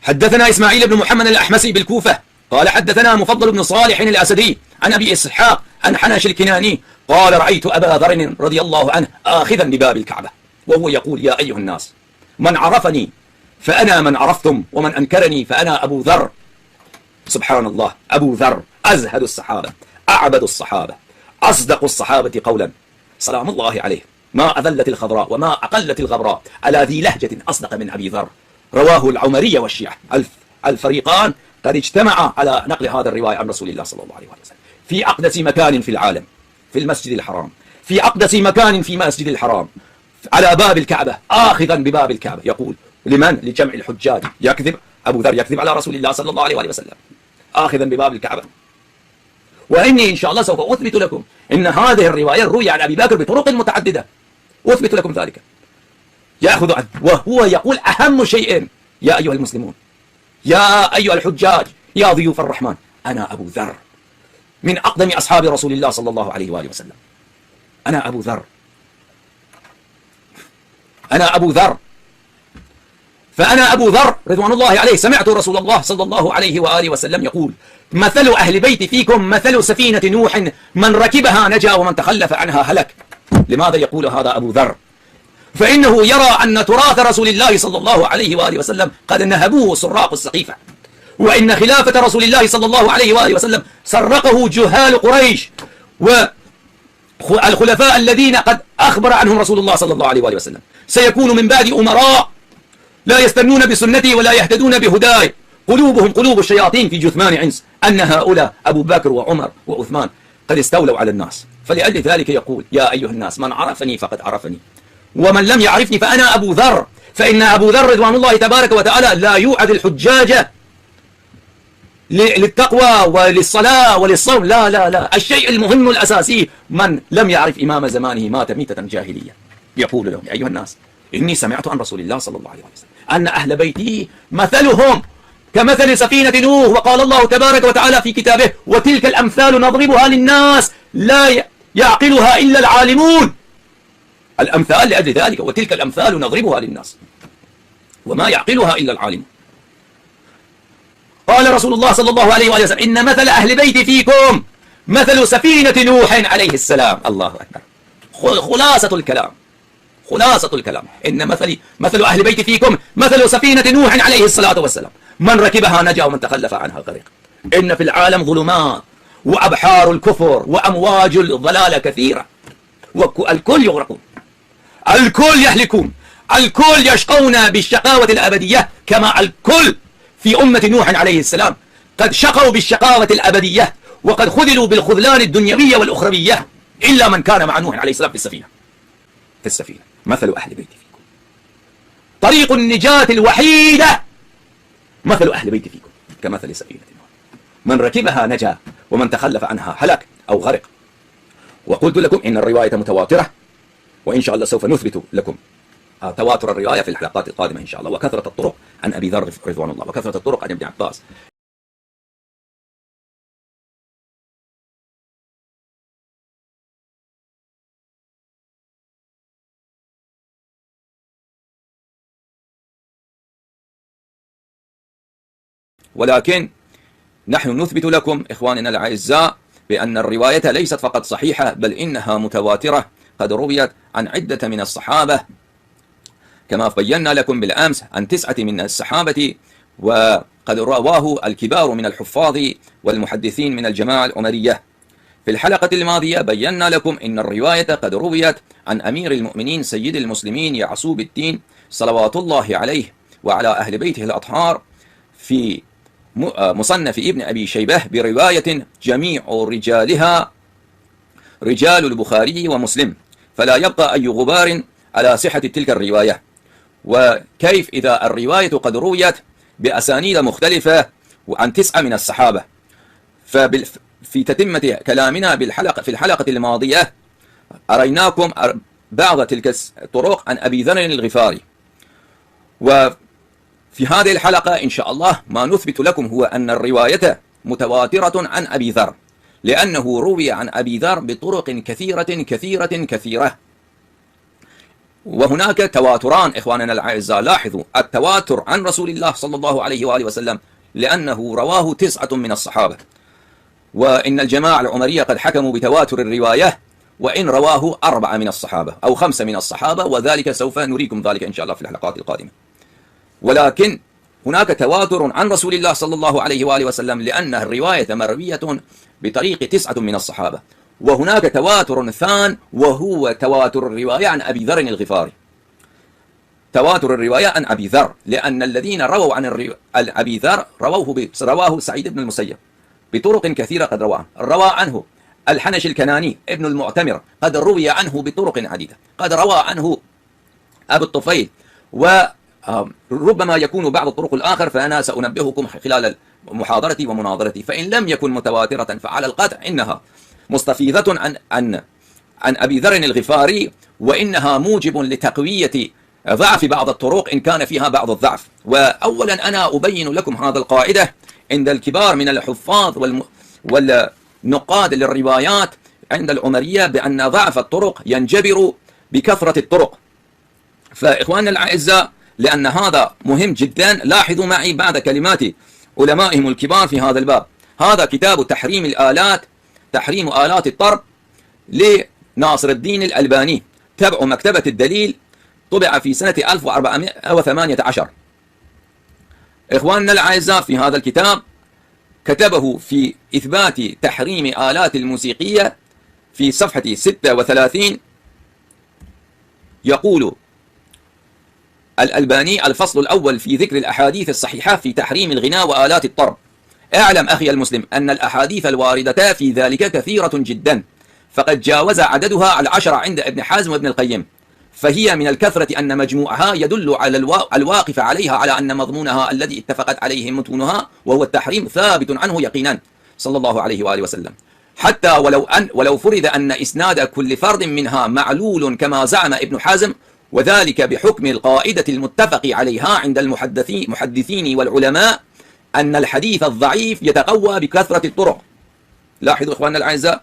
حدثنا إسماعيل بن محمد الأحمسي بالكوفة قال حدثنا مفضل بن صالح الأسدي عن أبي إسحاق عن حنش الكناني قال رأيت أبا ذر رضي الله عنه آخذا بباب الكعبة وهو يقول يا أيها الناس من عرفني فأنا من عرفتم ومن أنكرني فأنا أبو ذر. سبحان الله، أبو ذر أزهد الصحابة، أعبد الصحابة، أصدق الصحابة قولا، سلام الله عليه، ما أذلت الخضراء وما أقلت الغبراء على ذي لهجة أصدق من أبي ذر. رواه العمرية والشيعة الفريقان قد اجتمعا على نقل هذا الرواية عن رسول الله صلى الله عليه وسلم في أقدس مكان في العالم، في المسجد الحرام، في أقدس مكان في مسجد الحرام، على باب الكعبة، آخذا بباب الكعبة، يقول لمن؟ لجمع الحجاج. يكذب أبو ذر، يكذب على رسول الله صلى الله عليه وسلم، آخذا بباب الكعبة. وإني إن شاء الله سوف أثبت لكم إن هذه الرواية روي عن أبي بكر بطرق متعددة، أثبت لكم ذلك. يأخذ عنه وهو يقول أهم شيء يا أيها المسلمون، يا أيها الحجاج، يا ضيوف الرحمن، أنا أبو ذر من أقدم أصحاب رسول الله صلى الله عليه وآله وسلم، أنا أبو ذر، أنا أبو ذر، فأنا أبو ذر رضوان الله عليه سمعت رسول الله صلى الله عليه وآله وسلم يقول مثل أهل بيت فيكم مثل سفينة نوح من ركبها نجا ومن تخلف عنها هلك. لماذا يقول هذا أبو ذر؟ فإنه يرى أن تراث رسول الله صلى الله عليه وآله وسلم قد نهبوه سراق السقيفة، وإن خلافة رسول الله صلى الله عليه وآله وسلم سرقه جهال قريش والخلفاء الذين قد أخبر عنهم رسول الله صلى الله عليه وآله وسلم سيكون من بعد أمراء لا يستنون بسنتي ولا يهتدون بهداي، قلوبهم قلوب الشياطين في جثمان عنس، أن هؤلاء أبو بكر وعمر وعثمان قد استولوا على الناس. فلأجل ذلك يقول يا أيها الناس من عرفني فقد عرفني ومن لم يعرفني فأنا أبو ذر. فإن أبو ذر رضوان الله تبارك وتعالى لا يوعد الحجاج للتقوى وللصلاة وللصوم، لا لا لا، الشيء المهم الأساسي من لم يعرف إمام زمانه مات ميتة جاهلية. يقول لهم يا أيها الناس إني سمعت عن رسول الله صلى الله عليه وسلم أن أهل بيتي مثلهم كمثل سفينة نوح، وقال الله تبارك وتعالى في كتابه وتلك الأمثال نضربها للناس لا يعقلها إلا العالمون. الأمثال لأجل ذلك، وتلك الأمثال نضربها للناس وما يعقلها إلا العالمون. قال رسول الله صلى الله عليه وسلم إن مثل أهل بيتي فيكم مثل سفينة نوح عليه السلام. الله أكبر، خلاصة الكلام، خلاصة الكلام، إن مثل أهل بيتي فيكم مثل سفينة نوح عليه الصلاة والسلام من ركبها نجا ومن تخلف عنها غرق. إن في العالم ظلمات وأبحار الكفر وأمواج الضلال كثيرة، والكل يغرقون، الكل يهلكون، الكل يشقون بالشقاوة الأبدية، كما الكل في أمة نوح عليه السلام قد شقوا بالشقاوة الأبدية وقد خذلوا بالخذلان الدنيوية والأخروية، إلا من كان مع نوح عليه السلام في السفينة. في السفينة مثل أهل بيتي فيكم، طريق النجاة الوحيدة مثل أهل بيتي فيكم كمثل سفينة نوح من ركبها نجا ومن تخلف عنها هلك أو غرق. وقلت لكم إن الرواية متواترة، وإن شاء الله سوف نثبت لكم تواتر الرواية في الحلقات القادمة إن شاء الله، وكثرة الطرق عن أبي ذر رضوان الله، وكثرة الطرق عن ابن عباس. ولكن نحن نثبت لكم إخواننا الأعزاء بأن الرواية ليست فقط صحيحة بل إنها متواترة قد رويت عن عدة من الصحابة، كما بينا لكم بالأمس عن 9 من الصحابة، وقد رواه الكبار من الحفاظ والمحدثين من الجماعة العمرية. في الحلقة الماضية بينا لكم إن الرواية قد رويت عن أمير المؤمنين سيد المسلمين يعقوب الدين صلوات الله عليه وعلى أهل بيته الأطهار في مصنف ابن أبي شيبة برواية جميع رجالها رجال البخاري ومسلم، فلا يبقى أي غبار على صحة تلك الرواية. وكيف إذا الرواية قد رويت بأسانيد مختلفة عن 9 من الصحابة؟ في تتمة كلامنا في الحلقة الماضية أريناكم بعض تلك الطرق عن أبي ذر الغفاري، وفي هذه الحلقة إن شاء الله ما نثبت لكم هو أن الرواية متواترة عن أبي ذر، لأنه روي عن أبي ذر بطرق كثيرة كثيرة كثيرة. وهناك تواتران إخواننا الأعزاء، لاحظوا التواتر عن رسول الله صلى الله عليه وآله وسلم لأنه رواه 9 من الصحابة، وإن الجماعة العمرية قد حكموا بتواتر الرواية وإن رواه 4 من الصحابة أو 5 من الصحابة، وذلك سوف نريكم ذلك إن شاء الله في الحلقات القادمة. ولكن هناك تواتر عن رسول الله صلى الله عليه وآله وسلم لأن الرواية مروية بطريق 9 من الصحابة. وهناك تواتر ثان وهو تواتر الرواية عن أبي ذر الغفاري. تواتر الرواية عن أبي ذر لأن الذين رووا عن أبي ذر رواه سعيد بن المسيب بطرق كثيرة، قد روى عنه الحنش الكناني ابن المعتمر، قد روي عنه بطرق عديدة، قد روى عنه أبو الطفيل، وربما يكون بعض الطرق الآخر فأنا سأنبهكم خلال محاضرتي ومناظرتي. فإن لم يكن متواترة فعلى القطع إنها مستفيضة عن أبي ذر الغفاري، وإنها موجب لتقوية ضعف بعض الطرق إن كان فيها بعض الضعف. وأولا أنا أبين لكم هذا القاعدة عند الكبار من الحفاظ والنقاد للروايات عند العمرية بأن ضعف الطرق ينجبر بكثرة الطرق. فإخواننا الأعزاء لأن هذا مهم جدا، لاحظوا معي بعض كلمات علمائهم الكبار في هذا الباب. هذا كتاب تحريم آلات الطرب لناصر الدين الألباني، تبع مكتبة الدليل، طبع في سنة 1418. إخواننا الأعزاء في هذا الكتاب كتبه في إثبات تحريم آلات الموسيقية في صفحة 36، يقول الألباني: الفصل الأول في ذكر الأحاديث الصحيحة في تحريم الغناء وآلات الطرب. اعلم أخي المسلم أن الأحاديث الواردة في ذلك كثيرة جدا، فقد جاوز عددها 10 عند ابن حزم وابن القيم، فهي من الكثرة أن مجموعها يدل على الواقف عليها على أن مضمونها الذي اتفقت عليه متونها وهو التحريم ثابت عنه يقينا صلى الله عليه وآله وسلم، حتى ولو فرض أن إسناد كل فرد منها معلول كما زعم ابن حزم، وذلك بحكم القاعدة المتفق عليها عند المحدثين والعلماء أن الحديث الضعيف يتقوى بكثرة الطرق. لاحظوا إخواننا الأعزاء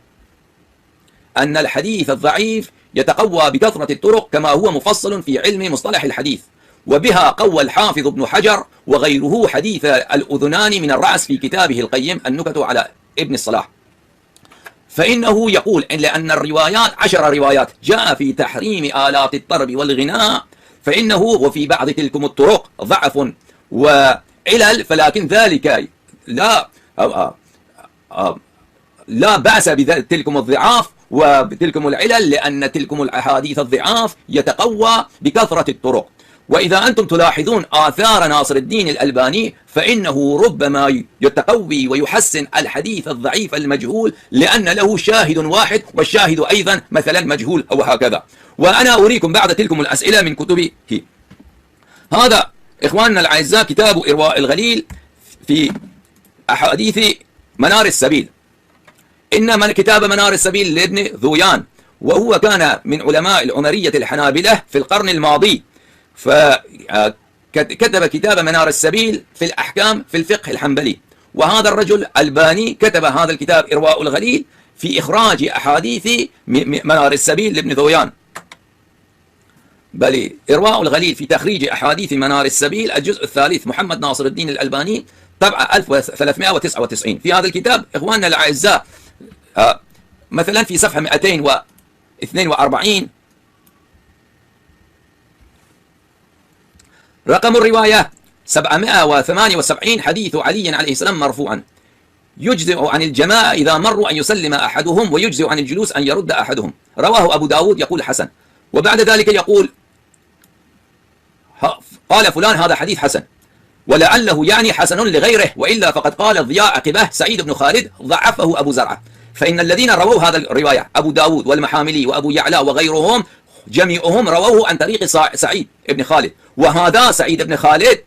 أن الحديث الضعيف يتقوى بكثرة الطرق كما هو مفصل في علم مصطلح الحديث، وبها قوى الحافظ ابن حجر وغيره حديث الأذنان من الرأس في كتابه القيم النكت على ابن الصلاح. فإنه يقول إن لأن الروايات 10 روايات جاء في تحريم آلات الطرب والغناء، فإنه وفي بعض تلكم الطرق ضعف وعلل، فلكن ذلك لا بأس بتلكم الضعاف وبتلكم العلل، لأن تلكم الأحاديث الضعاف يتقوى بكثرة الطرق. وإذا أنتم تلاحظون آثار ناصر الدين الألباني فإنه ربما يتقوي ويحسن الحديث الضعيف المجهول لأن له شاهد واحد، والشاهد أيضا مثلا مجهول أو هكذا. وأنا أريكم بعد تلكم الأسئلة من كتبه. هذا إخواننا الأعزاء كتاب إرواء الغليل في أحاديث منار السبيل. إن كتاب منار السبيل لابن ذويان، وهو كان من علماء العمرية الحنابلة في القرن الماضي، فكتب كتاب منار السبيل في الأحكام في الفقه الحنبلي. وهذا الرجل الباني كتب هذا الكتاب إرواء الغليل في إخراج أحاديث منار السبيل لابن ذويان، بل إرواء الغليل في تخريج أحاديث منار السبيل الجزء الثالث، محمد ناصر الدين الألباني، طبعة 1399. في هذا الكتاب إخواننا الأعزاء مثلا في صفحة 242 رقم الرواية 778 حديث علي عليه السلام مرفوعا: يجزئ عن الجماعة إذا مروا أن يسلم أحدهم، ويجزئ عن الجلوس أن يرد أحدهم. رواه أبو داود، يقول حسن. وبعد ذلك يقول قال فلان هذا حديث حسن، ولعله يعني حسن لغيره، وإلا فقد قال الضياء عقبه سعيد بن خالد ضعفه أبو زرعة. فإن الذين رووا هذا الرواية أبو داود والمحاملي وأبو يعلى وغيرهم جميعهم رووه عن طريق سعيد بن خالد، وهذا سعيد بن خالد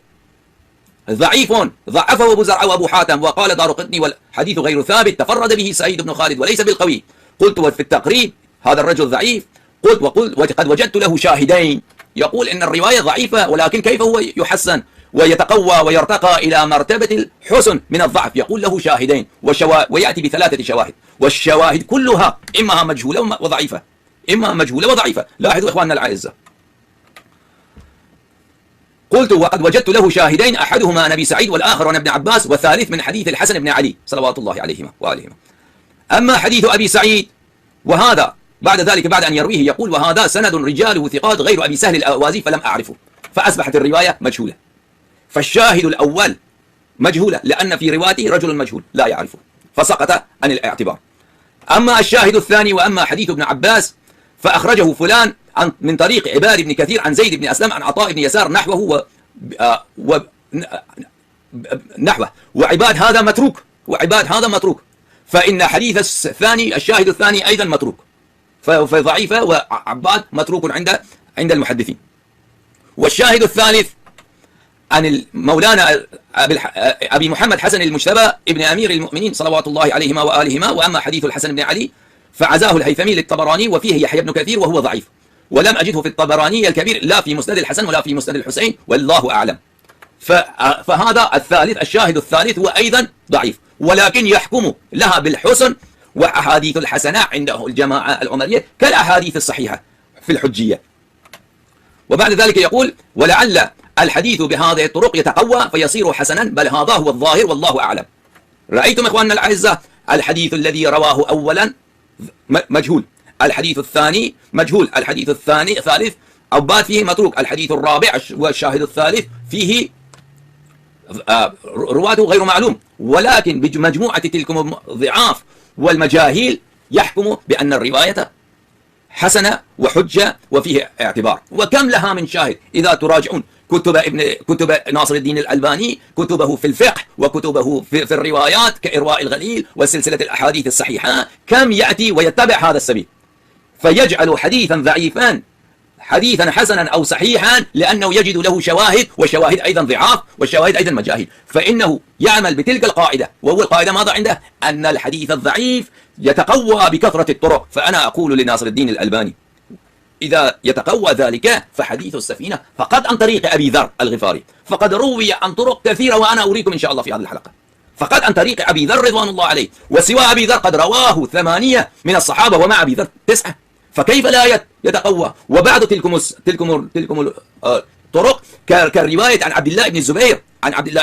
ضعيف ضعفه أبو زرعة وأبو حاتم. وقال دارقطني والحديث غير ثابت، تفرد به سعيد بن خالد وليس بالقوي. قلت في التقريب هذا الرجل ضعيف، قلت وقد وجدت له شاهدين. يقول إن الرواية ضعيفة، ولكن كيف هو يحسن ويتقوى ويرتقى إلى مرتبة الحسن من الضعف؟ يقول له شاهدين ويأتي بثلاثة شواهد، والشواهد كلها إما مجهولة وضعيفة، إما مجهولة وضعيفة. لاحظوا إخواننا الأعزاء، قلت وقد وجدت له شاهدين، أحدهما عن أبي سعيد والآخر عن ابن عباس، والثالث من حديث الحسن بن علي صلوات الله عليهما وآلهما. أما حديث أبي سعيد وهذا بعد ذلك بعد أن يرويه يقول وهذا سند رجاله ثقات غير أبي سهل الأوازي فلم أعرفه، فأصبحت الرواية مجهولة. فالشاهد الأول مجهولة لأن في روايته رجل مجهول لا يعرفه، فسقط عن الاعتبار. أما الشاهد الثاني وأما حديث ابن عباس فأخرجه فلان من طريق عباد بن كثير عن زيد بن أسلم عن عطاء بن يسار نحوه نحوه، وعباد هذا متروك، فإن حديث الثاني الشاهد الثاني أيضا متروك، فضعيفة، وعباد متروك عند المحدثين. والشاهد الثالث عن مولانا أبي محمد حسن المجتبى ابن أمير المؤمنين صلوات الله عليهما وآلهما. وأما حديث الحسن بن علي فعزاه الهيثمي للطبراني وفيه يحيى بن كثير وهو ضعيف، ولم أجده في الطبراني الكبير لا في مسند الحسن ولا في مسند الحسين، والله أعلم. فهذا الثالث الشاهد الثالث هو أيضا ضعيف، ولكن يحكم لها بالحسن. وأحاديث الحسنة عنده الجماعة العمرية كالأحاديث الصحيحة في الحجية. وبعد ذلك يقول ولعل الحديث بهذه الطرق يتقوى فيصير حسنا، بل هذا هو الظاهر والله أعلم. رأيتم إخواننا الأعزاء، الحديث الذي رواه أولا مجهول، الحديث الثاني مجهول، الحديث الثالث عباد فيه متروك، الحديث الرابع والشاهد الثالث فيه رواته غير معلوم، ولكن بمجموعة تلكم الضعاف والمجاهيل يحكم بأن الرواية حسنة وحجة وفيه اعتبار. وكم لها من شاهد إذا تراجعون كتب ناصر الدين الألباني، كتبه في الفقه وكتبه في الروايات كإرواء الغليل وسلسلة الأحاديث الصحيحة، كم يأتي ويتبع هذا السبيل فيجعل حديثا ضعيفا حديثا حسنا أو صحيحا، لأنه يجد له شواهد، وشواهد أيضا ضعاف، وشواهد أيضا مجاهيل. فإنه يعمل بتلك القاعدة، وهو القاعدة ماذا عنده؟ أن الحديث الضعيف يتقوى بكثرة الطرق. فأنا أقول لناصر الدين الألباني إذا يتقوى ذلك فحديث السفينة فقد عن طريق أبي ذر الغفاري، فقد روي عن طرق كثيرة، وأنا أريكم إن شاء الله في هذه الحلقة، فقد عن طريق أبي ذر رضوان الله عليه، وسوى أبي ذر قد رواه 8 من الصحابة، ومع أبي ذر 9، فكيف لا يتقوى؟ وبعد تلكم الطرق كالرواية عن عبد الله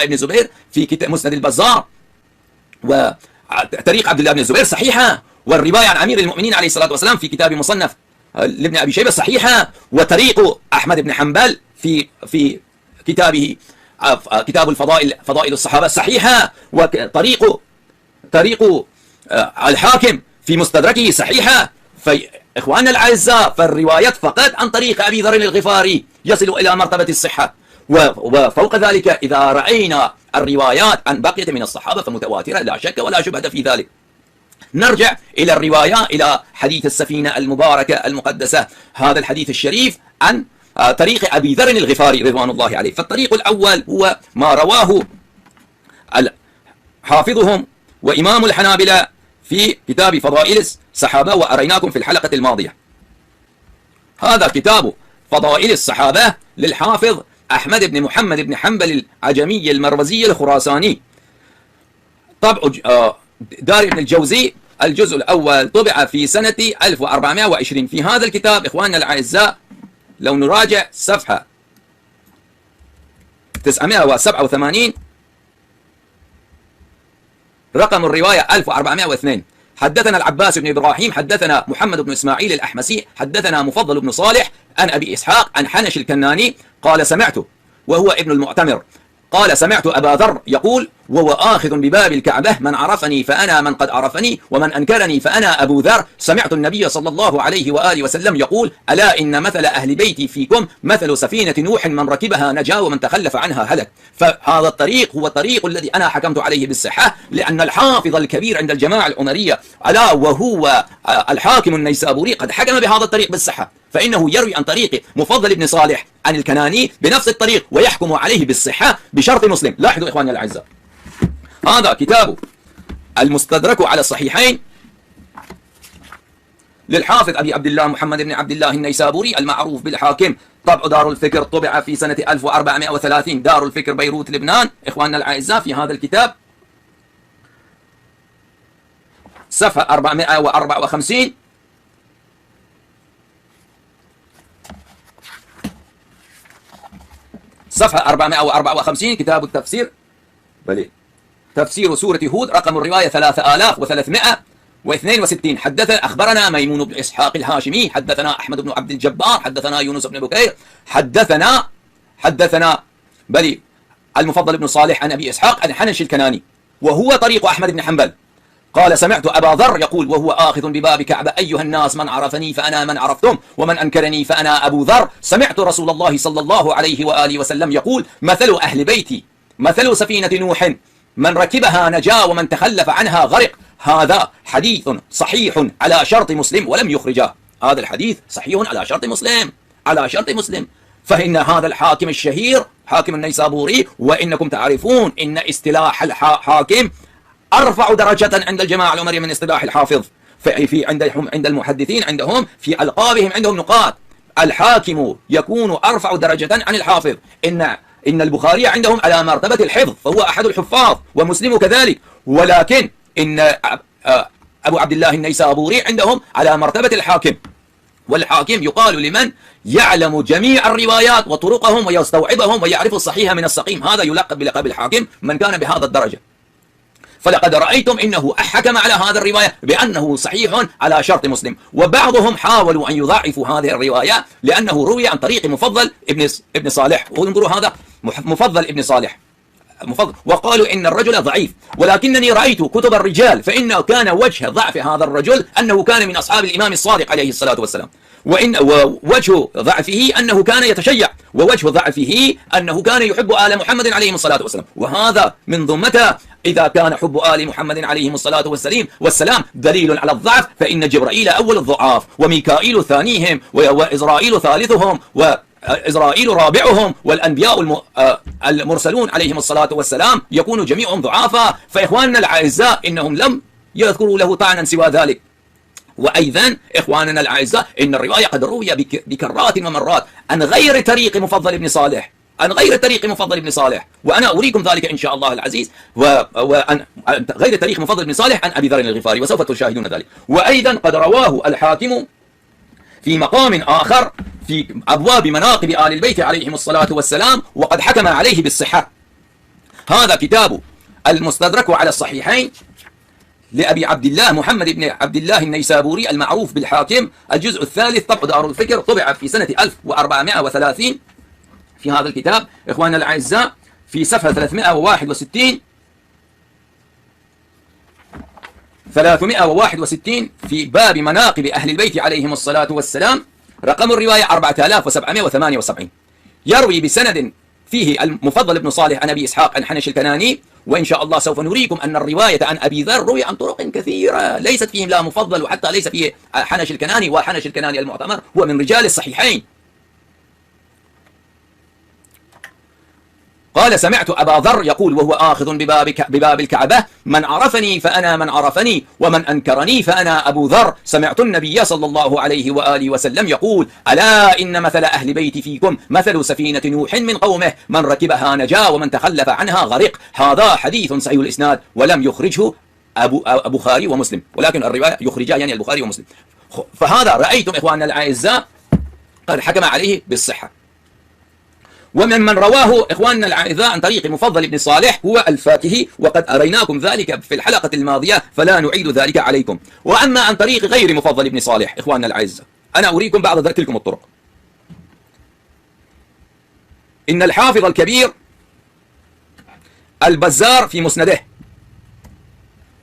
بن الزبير في كتاب مسند البزار، وطريق عبد الله بن الزبير صحيحة، والرواية عن أمير المؤمنين عليه الصلاة والسلام في كتاب مصنف لابن أبي شيبة صحيحة، وطريق أحمد بن حنبل في كتابه كتاب الفضائل فضائل الصحابة صحيحة، وطريق الحاكم في مستدركه صحيحة. فإخواننا الأعزاء، فالروايات فقط عن طريق أبي ذر الغفاري يصل إلى مرتبة الصحة، وفوق ذلك إذا رأينا الروايات عن بقية من الصحابة فمتواترة لا شك ولا شبهة في ذلك. نرجع إلى الرواية، إلى حديث السفينة المباركة المقدسة، هذا الحديث الشريف عن طريق أبي ذر الغفاري رضوان الله عليه. فالطريق الأول هو ما رواه حافظهم وإمام الحنابلة في كتاب فضائل الصحابة، وأريناكم في الحلقة الماضية. هذا كتاب فضائل الصحابة للحافظ أحمد بن محمد بن حنبل العجمي المروزي الخراساني، طبع دار ابن الجوزي، الجزء الأول طبع في سنة 1420. في هذا الكتاب إخواننا الأعزاء لو نراجع صفحة 987 رقم الرواية 1402، حدثنا العباس بن إبراهيم حدثنا محمد بن إسماعيل الأحمسي حدثنا مفضل بن صالح عن أبي إسحاق عن حنش الكناني قال سمعته وهو ابن المعتمر قال سمعت أبا ذر يقول وهو آخذ بباب الكعبة من عرفني فأنا من قد عرفني ومن أنكرني فأنا أبو ذر سمعت النبي صلى الله عليه وآله وسلم يقول ألا إن مثل أهل بيتي فيكم مثل سفينة نوح من ركبها نجا ومن تخلف عنها هلك. فهذا الطريق هو الطريق الذي أنا حكمت عليه بالصحة لأن الحافظ الكبير عند الجماعة العمرية ألا وهو الحاكم النيسابوري قد حكم بهذا الطريق بالصحة، فإنه يروي عن طريق مفضل بن صالح عن الكناني بنفس الطريق ويحكم عليه بالصحة بشرط مسلم. لاحظوا إخواننا الأعزاء، هذا كتاب المستدرك على الصحيحين للحافظ أبي عبد الله محمد بن عبد الله النيسابوري المعروف بالحاكم، طبع دار الفكر، طبع في سنة 1430 دار الفكر بيروت لبنان. إخواننا الأعزاء في هذا الكتاب صفحة 454 صفحة 454 كتاب التفسير بلي تفسير سورة هود رقم الرواية 3362 حدثنا أخبرنا ميمون بن إسحاق الهاشمي حدثنا أحمد بن عبد الجبار حدثنا يونس بن بكير حدثنا بلي المفضل بن صالح عن أبي إسحاق عن حنش الكناني وهو طريق أحمد بن حنبل قال سمعت أبا ذر يقول وهو آخذ بباب كعبة أيها الناس من عرفني فأنا من عرفتم ومن أنكرني فأنا أبو ذر سمعت رسول الله صلى الله عليه وآله وسلم يقول مثل أهل بيتي مثل سفينة نوح من ركبها نجا ومن تخلف عنها غرق. هذا حديث صحيح على شرط مسلم ولم يخرجه. هذا الحديث صحيح على شرط مسلم فإن هذا الحاكم الشهير حاكم النيسابوري، وإنكم تعرفون إن اصطلاح الحاكم أرفع درجة عند الجماعة العمرية من اصطلاح الحافظ. في عند المحدثين عندهم في ألقابهم عندهم نقاط. الحاكم يكون أرفع درجة عن الحافظ. إن البخاري عندهم على مرتبة الحفظ فهو أحد الحفاظ ومسلم كذلك، ولكن إن أبو عبد الله النيسابوري عندهم على مرتبة الحاكم. والحاكم يقال لمن يعلم جميع الروايات وطرقهم ويستوعبهم ويعرف الصحيح من السقيم، هذا يلقب بلقب الحاكم من كان بهذا الدرجة. فلقد رأيتم إنه حكم على هذا الرواية بأنه صحيح على شرط مسلم، وبعضهم حاولوا أن يضاعفوا هذه الرواية لأنه روي عن طريق مفضل ابن صالح. وانظروا هذا مفضل ابن صالح وقالوا إن الرجل ضعيف، ولكنني رأيت كتب الرجال فإنه كان وجه ضعف هذا الرجل أنه كان من أصحاب الإمام الصادق عليه الصلاة والسلام، ووجه ضعفه أنه كان يتشيع، ووجه ضعفه أنه كان يحب آل محمد عليهم الصلاة والسلام. وهذا منذ متى إذا كان حب آل محمد عليهم الصلاة والسلام دليل على الضعف، فإن جبرائيل أول الضعاف وميكائيل ثانيهم وإسرائيل ثالثهم وإسرائيل رابعهم، والأنبياء المرسلون عليهم الصلاة والسلام يكون جميعهم ضعافا. فإخواننا الأعزاء إنهم لم يذكروا له طعنا سوى ذلك. وأيضا إخواننا الأعزاء إن الرواية قد روي بكرات ومرات عن غير طريق مفضل بن صالح، وأنا أريكم ذلك إن شاء الله العزيز، وعن غير طريق مفضل بن صالح عن أبي ذر الغفاري، وسوف تشاهدون ذلك. وأيضا قد رواه الحاكم في مقام آخر في أبواب مناقب آل البيت عليهم الصلاة والسلام وقد حكم عليه بالصحة. هذا كتاب المستدرك على الصحيحين لأبي عبد الله محمد بن عبد الله النيسابوري المعروف بالحاكم، الجزء الثالث، طبع دار الفكر، طبع في سنة 1430. في هذا الكتاب إخواننا الأعزاء في صفحة 361 في باب مناقب أهل البيت عليهم الصلاة والسلام رقم الرواية 4778 يروي بسند فيه المفضل بن صالح عن أبي إسحاق عن حنش الكناني. وإن شاء الله سوف نريكم أن الرواية عن أبي ذر روي عن طرق كثيرة ليست فيهم لا مفضل، وحتى ليس فيه حنش الكناني، وحنش الكناني المعتمر هو من رجال الصحيحين. قال سمعت أبا ذر يقول وهو آخذ بباب الكعبة من عرفني فأنا من عرفني ومن أنكرني فأنا أبو ذر سمعت النبي صلى الله عليه وآله وسلم يقول ألا إن مثل أهل بيتي فيكم مثل سفينة نوح من قومه من ركبها نجا ومن تخلف عنها غرق. هذا حديث صحيح الإسناد ولم يخرجه البخاري ومسلم، ولكن الرواية يخرجها يعني البخاري ومسلم. فهذا رأيتم إخواننا الأعزاء قد حكم عليه بالصحة. ومن رواه إخواننا الأعزاء عن طريق المفضل بن صالح هو الفاكهي، وقد أريناكم ذلك في الحلقة الماضية فلا نعيد ذلك عليكم. وأما عن طريق غير مفضل بن صالح إخواننا الأعزاء، أنا أريكم بعد ذكر لكم الطرق. إن الحافظ الكبير البزار في مسنده،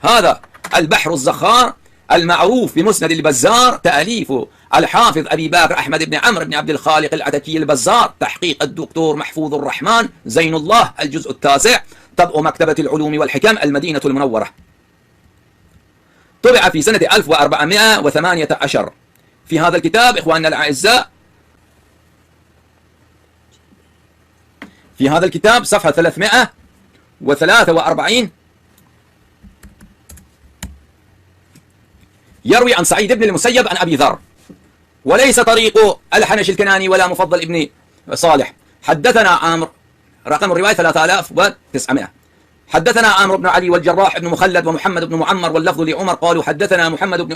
هذا البحر الزخار المعروف بمسند البزار، تأليف الحافظ أبي بكر أحمد بن عمرو بن عبد الخالق العتكي البزار، تحقيق الدكتور محفوظ الرحمن زين الله، الجزء التاسع، طبع مكتبة العلوم والحكم المدينة المنورة، طبع في سنة 1418. في هذا الكتاب إخواننا الأعزاء، في هذا الكتاب صفحة 343 يروي عن سعيد بن المسيب عن أبي ذر، وليس طريق الحنش الكناني ولا مفضل ابن صالح. حدثنا عامر، رقم الرواية 3900. حدثنا عامر بن علي والجراح بن مخلد ومحمد بن معمر واللفظ لعمر قالوا حدثنا محمد بن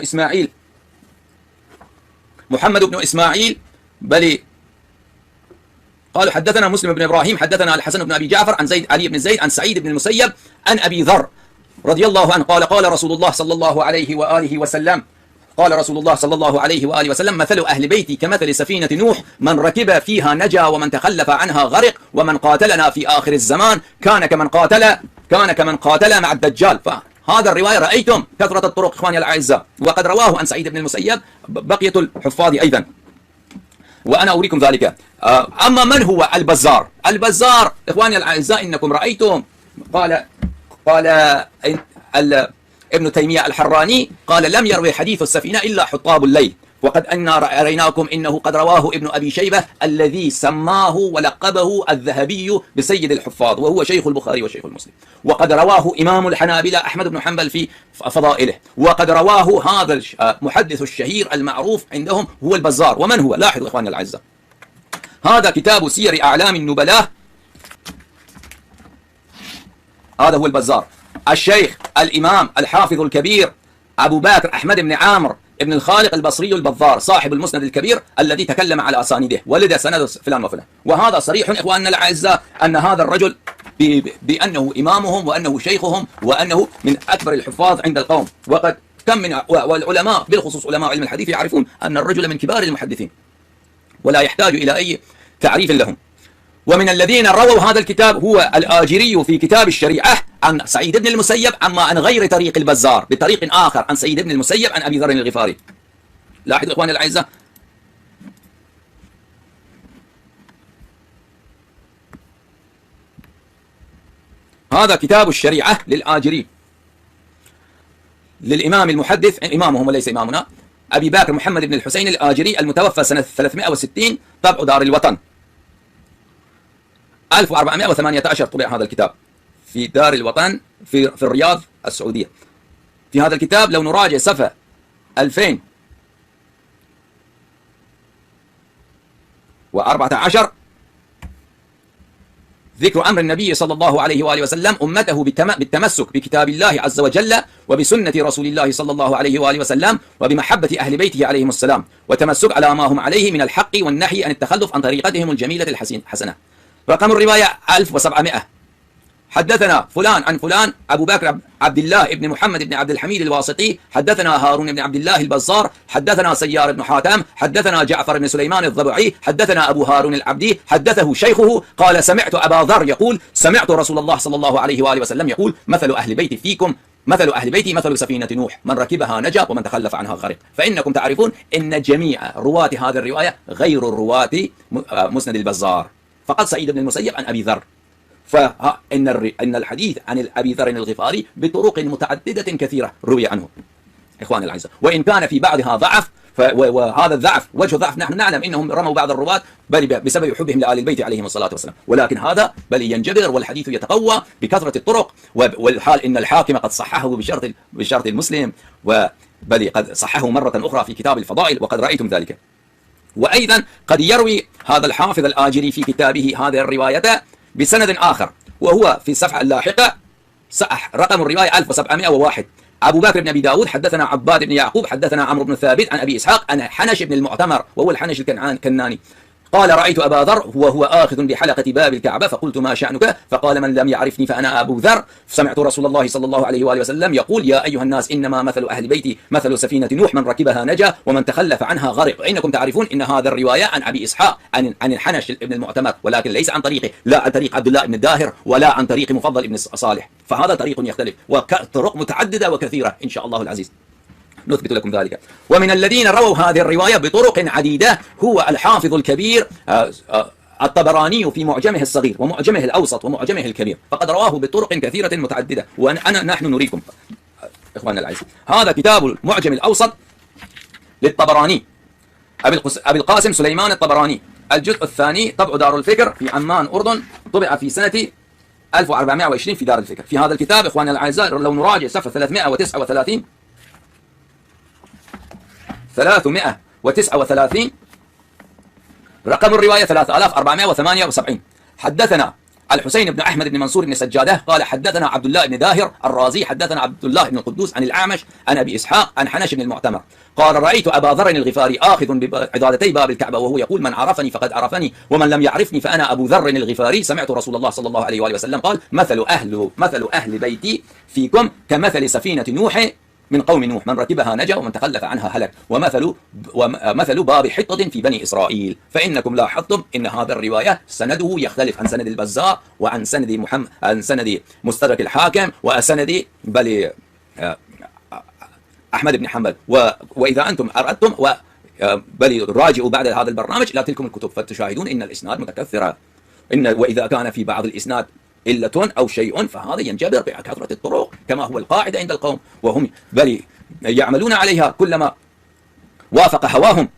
إسماعيل بل قالوا حدثنا مسلم بن إبراهيم حدثنا الحسن بن أبي جعفر عن علي بن زيد عن سعيد بن المسيب عن أبي ذر رضي الله عنه قال قال رسول الله صلى الله عليه وآله وسلم، قال رسول الله صلى الله عليه وآله وسلم: مثل أهل بيتي كمثل سفينة نوح، من ركب فيها نجا ومن تخلف عنها غرق، ومن قاتلنا في آخر الزمان كان كمن قاتل مع الدجال. فهذا الرواية رأيتم كثرة الطرق إخواني الأعزاء، وقد رواه عن سعيد بن المسيب بقية الحفاظ أيضا، وأنا أريكم ذلك. أما من هو البزار؟ البزار إخواني الأعزاء إنكم رأيتم، قال ابن تيمية الحراني قال: لم يروي حديث السفينة إلا حطاب الليل، وقد أنا أريناكم إنه قد رواه ابن أبي شيبة الذي سماه ولقبه الذهبي بسيد الحفاظ، وهو شيخ البخاري وشيخ المسلم، وقد رواه إمام الحنابلة أحمد بن حنبل في فضائله، وقد رواه هذا المحدث الشهير المعروف عندهم هو البزار. ومن هو؟ لاحظوا إخواننا الأعزاء، هذا كتاب سير أعلام النبلاء، هذا هو البزار. الشيخ الإمام الحافظ الكبير أبو بكر أحمد بن عامر ابن الخالق البصري البزار صاحب المسند الكبير الذي تكلم على أسانيده، ولد سند فلان وفلان. وهذا صريح إخواننا الأعزاء أن هذا الرجل بأنه إمامهم وأنه شيخهم وأنه من أكبر الحفاظ عند القوم، وقد كم من والعلماء بالخصوص علماء علم الحديث يعرفون أن الرجل من كبار المحدثين ولا يحتاج إلى أي تعريف لهم. ومن الذين رووا هذا الكتاب هو الآجري في كتاب الشريعة عن سعيد بن المسيب، أما عن غير طريق البزار، بطريق آخر عن سعيد بن المسيب عن أبي ذر الغفاري. لاحظوا إخواني الأعزاء، هذا كتاب الشريعة للآجري للإمام المحدث، إمامهم وليس إمامنا، أبي بكر محمد بن الحسين الآجري المتوفى سنة 360، طبع دار الوطن 1418 طبع هذا الكتاب في دار الوطن في الرياض السعودية. في هذا الكتاب لو نراجع صفحة 2014 ذكر أمر النبي صلى الله عليه وآله وسلم أمته بالتمسك بكتاب الله عز وجل وبسنة رسول الله صلى الله عليه وآله وسلم وبمحبة أهل بيته عليهم السلام، وتمسك على ما هم عليه من الحق والنهي عن التخلف عن طريقتهم الجميلة الحسنة. رقم الرواية 1700. حدثنا فلان عن فلان أبو بكر عبد الله بن محمد بن عبد الحميد الواسطي، حدثنا هارون بن عبد الله البزار، حدثنا سيار بن حاتم، حدثنا جعفر بن سليمان الضبعي، حدثنا أبو هارون العبدي، حدثه شيخه قال: سمعت أبا ذر يقول: سمعت رسول الله صلى الله عليه وآله وسلم يقول: مثل أهل بيتي فيكم مثل أهل بيتي مثل سفينة نوح، من ركبها نجا ومن تخلف عنها غرق. فإنكم تعرفون أن جميع رواة هذه الرواية غير الرواة مسند البزار، فقط سعيد بن المسيب عن أبي ذر. فإن الحديث عن أبي ذر الغفاري بطرق متعددة كثيرة روي عنه إخواني الأعزاء، وإن كان في بعضها ضعف، وهذا الضعف وجه ضعف نحن نعلم إنهم رموا بعض الرواة بسبب حبهم لآل البيت عليهم الصلاة والسلام، ولكن هذا بل ينجبر والحديث يتقوى بكثرة الطرق، والحال إن الحاكم قد صححه بشرط المسلم، بل قد صححه مرة أخرى في كتاب الفضائل، وقد رأيتم ذلك. وأيضا قد يروي هذا الحافظ الآجري في كتابه هذه الرواية بسند آخر، وهو في الصفحة اللاحقة رقم الرواية 1701. أبو بكر بن أبي داود حدثنا عباد بن يعقوب حدثنا عمرو بن ثابت عن أبي إسحاق عن حنش بن المعتمر، وهو الحنش الكناني، قال رأيت أبا ذر وهو آخذ بحلقة باب الكعبة فقلت ما شأنك؟ فقال من لم يعرفني فأنا أبو ذر. سمعت رسول الله صلى الله عليه وآله وسلم يقول يا أيها الناس إنما مثل أهل بيتي مثل سفينة نوح من ركبها نجا ومن تخلف عنها غرق. إنكم تعرفون إن هذا الرواية عن أبي إسحاق عن الحنش بن المعتمر، ولكن ليس عن طريقه، لا عن طريق عبد الله بن الداهر ولا عن طريق مفضل بن صالح، فهذا طريق يختلف وطرق متعددة وكثيرة إن شاء الله العزيز نثبت لكم ذلك. ومن الذين رووا هذه الرواية بطرق عديدة هو الحافظ الكبير الطبراني في معجمه الصغير ومعجمه الأوسط ومعجمه الكبير، فقد رواه بطرق كثيرة متعددة. نحن نريكم إخواننا العزيز هذا كتاب المعجم الأوسط للطبراني أبي القاسم سليمان الطبراني، الجزء الثاني، طبع دار الفكر في عمان أردن، طبع في سنة 1420 في دار الفكر. في هذا الكتاب إخواننا الأعزاء لو نراجع صفحة 339 رقم الرواية 3478. حدثنا الحسين بن أحمد بن منصور بن سجادة قال حدثنا عبد الله بن داهر الرازي حدثنا عبد الله بن القدوس عن الأعمش عن أبي إسحاق عن حنش بن المعتمر قال رأيت أبا ذر الغفاري آخذ بعضادتي باب الكعبة وهو يقول من عرفني فقد عرفني ومن لم يعرفني فأنا أبو ذر الغفاري. سمعت رسول الله صلى الله عليه وآله وسلم قال مثل أهل بيتي فيكم كمثل سفينة نوح من قوم نوح من ركبها نجا ومن تخلف عنها هلك ومثل باب حطة في بني إسرائيل. فإنكم لاحظتم إن هذا الرواية سنده يختلف عن سند البزار وعن سند عن سند مستدرك الحاكم وسند أحمد بن حنبل. وإذا أنتم أردتم بل راجعوا بعد هذا البرنامج إلى تلكم الكتب فتشاهدون إن الإسناد متكثرة. وإذا كان في بعض الإسناد إلة أو شيء فهذا ينجبر بكثرة الطرق كما هو القاعدة عند القوم، وهم بل يعملون عليها كلما وافق هواهم.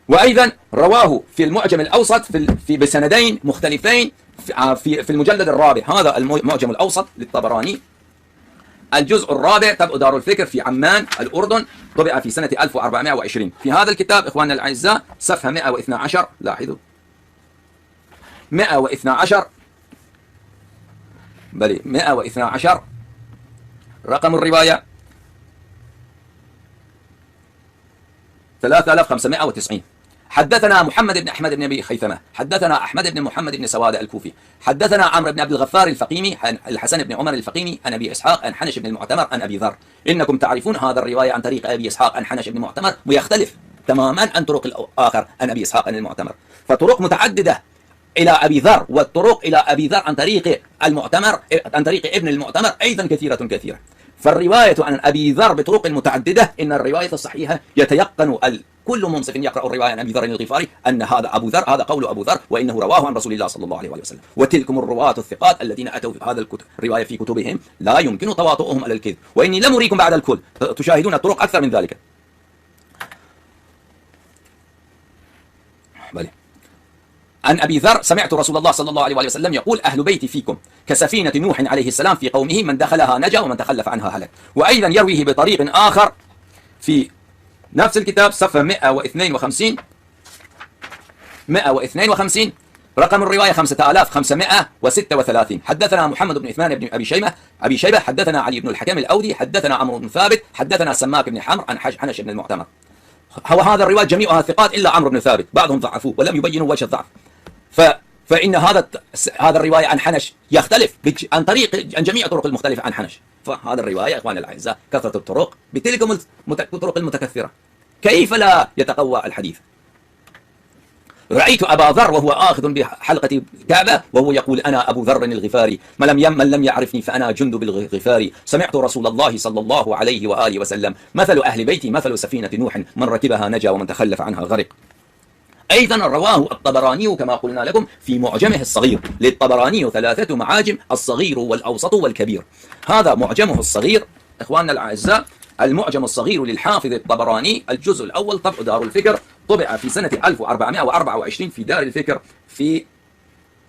وأيضا رواه في المعجم الأوسط في بسندين مختلفين في المجلد الرابع، هذا المعجم الأوسط للطبراني الجزء الرابع، طبع دار الفكر في عمان الأردن، طبع في سنة 1420. في هذا الكتاب إخواننا الأعزاء صفحة 112 لاحظوا 112 رقم الرواية 3590. حدثنا محمد بن أحمد بن أبي خيثمة حدثنا أحمد بن محمد بن سوادة الكوفي حدثنا عمرو بن عبد الغفار الفقيمي عن الحسن بن عمر الفقيمي عن أبي إسحاق عن حنش بن المعتمر عن أبي ذر. إنكم تعرفون هذا الرواية عن طريق أبي إسحاق عن حنش بن المعتمر ويختلف تماما عن طرق الآخر عن أبي إسحاق عن المعتمر، فطرق متعددة إلى أبي ذر والطرق إلى أبي ذر عن طريق المعتمر عن طريق ابن المعتمر أيضا كثيرة. فالرواية عن أبي ذر بطرق متعددة إن الرواية الصحيحة يتيقن كل منصف يقرأ الرواية عن أبي ذر الغفاري أن هذا أبو ذر، هذا قول أبو ذر وإنه رواه عن رسول الله صلى الله عليه وسلم. وتلكم الرواة الثقات الذين أتوا في هذا الرواية في كتبهم لا يمكن تواطؤهم على الكذب، وإني لم أريكم بعد الكل تشاهدون الطرق أكثر من ذلك. بلي. عن أبي ذر سمعت رسول الله صلى الله عليه وسلم يقول أهل بيتي فيكم كسفينة نوح عليه السلام في قومه من دخلها نجا ومن تخلف عنها هلك. وأيضا يرويه بطريق آخر في نفس الكتاب صفحة 152 رقم الرواية 5536. حدثنا محمد بن عثمان بن أبي شيبة حدثنا علي بن الحكم الأودي حدثنا عمرو بن ثابت حدثنا سماك بن حمر عن حنش بن المعتمر. هذا الرواية جميعها ثقات إلا عمرو بن ثابت، بعضهم ضعفوه ولم يبينوا وجه الضعف. فإن هذا الرواية عن حنش يختلف عن جميع الطرق المختلفة عن حنش. فهذا الرواية إخواني الأعزاء كثرة الطرق بتلك الطرق المتكثرة كيف لا يتقوى الحديث. رأيت أبا ذر وهو آخذ بحلقة الكعبة وهو يقول أنا أبو ذر الغفاري من لم يعرفني فأنا جندب الغفاري. سمعت رسول الله صلى الله عليه وآله وسلم مثل أهل بيتي مثل سفينة نوح من ركبها نجا ومن تخلف عنها غرق. أيضا رواه الطبراني كما قلنا لكم في معجمه الصغير، للطبراني 3 معاجم الصغير والأوسط والكبير. هذا معجمه الصغير إخواننا الأعزاء، المعجم الصغير للحافظ الطبراني الجزء الأول، طبع دار الفكر، طبع في سنة 1424 في دار الفكر في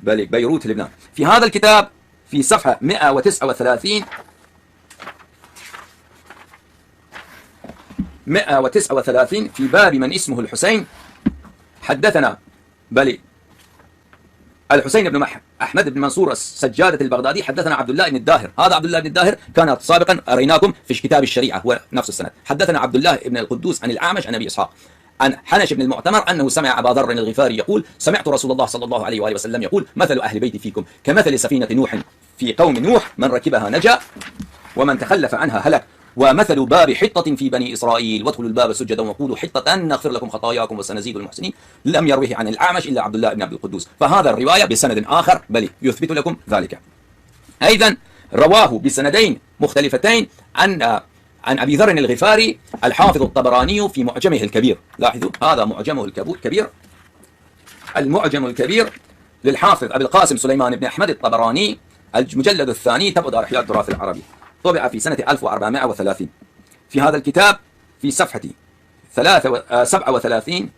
بيروت لبنان. في هذا الكتاب في صفحة 139 في باب من اسمه الحسين حدثنا الحسين بن أحمد بن منصور السجادة البغدادي حدثنا عبد الله بن الداهر. هذا عبد الله بن الداهر كان سابقا أريناكم في كتاب الشريعة هو نفس السند. حدثنا عبد الله بن القدوس عن الأعمش عن أبي إسحاق عن حنش بن المعتمر أنه سمع أبا ذر الغفاري يقول: سمعت رسول الله صلى الله عليه وآله وسلم يقول: مثل أهل بيتي فيكم كمثل سفينة نوح في قوم نوح، من ركبها نجا ومن تخلف عنها هلك، ومثل باب حطة في بني إسرائيل، وادخلوا الباب سجدا وقولوا حطة نغفر لكم خطاياكم وسنزيد المحسنين، لم يروه عن الأعمش إلا عبد الله بن عبد القدوس. فهذا الرواية بسند آخر بل يثبت لكم ذلك. أيضا رواه بسندين مختلفتين عن أبي ذر الغفاري الحافظ الطبراني في معجمه الكبير. لاحظوا هذا معجمه الكبير، المعجم الكبير للحافظ أبي القاسم سليمان بن أحمد الطبراني، المجلد الثاني، تبع دار إحياء التراث العربي، طبع في سنة 1430. في هذا الكتاب في صفحة 37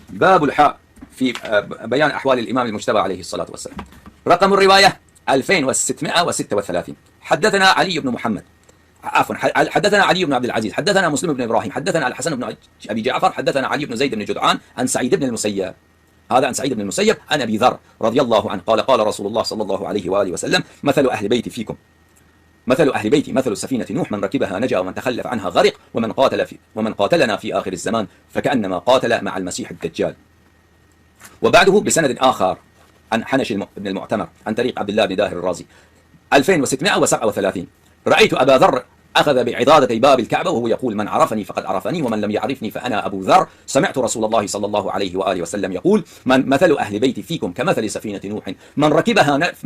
باب الحاء في بيان أحوال الإمام المجتبى عليه الصلاة والسلام. رقم الرواية 2636. حدثنا علي بن محمد، عفوا، حدثنا علي بن عبد العزيز، حدثنا مسلم بن إبراهيم، حدثنا الحسن بن أبي جعفر، حدثنا علي بن زيد بن جدعان عن سعيد بن المسيب، هذا عن سعيد بن المسيب عن أبي ذر رضي الله عنه قال: قال رسول الله صلى الله عليه وآله وسلم: مثل أهل بيتي فيكم مثل أهل بيتي مثل سفينة نوح، من ركبها نجا ومن تخلف عنها غرق، ومن قاتلنا في آخر الزمان فكأنما قاتل مع المسيح الدجال. وبعده بسند آخر عن حنش بن المعتمر عن طريق عبد الله بن داهر الرازي 2637. رأيت أبا ذر أخذ بعضادة باب الكعبة وهو يقول: من عرفني فقد عرفني ومن لم يعرفني فأنا أبو ذر. سمعت رسول الله صلى الله عليه وآله وسلم يقول: مثل أهل بيتي فيكم كمثل سفينة نوح، من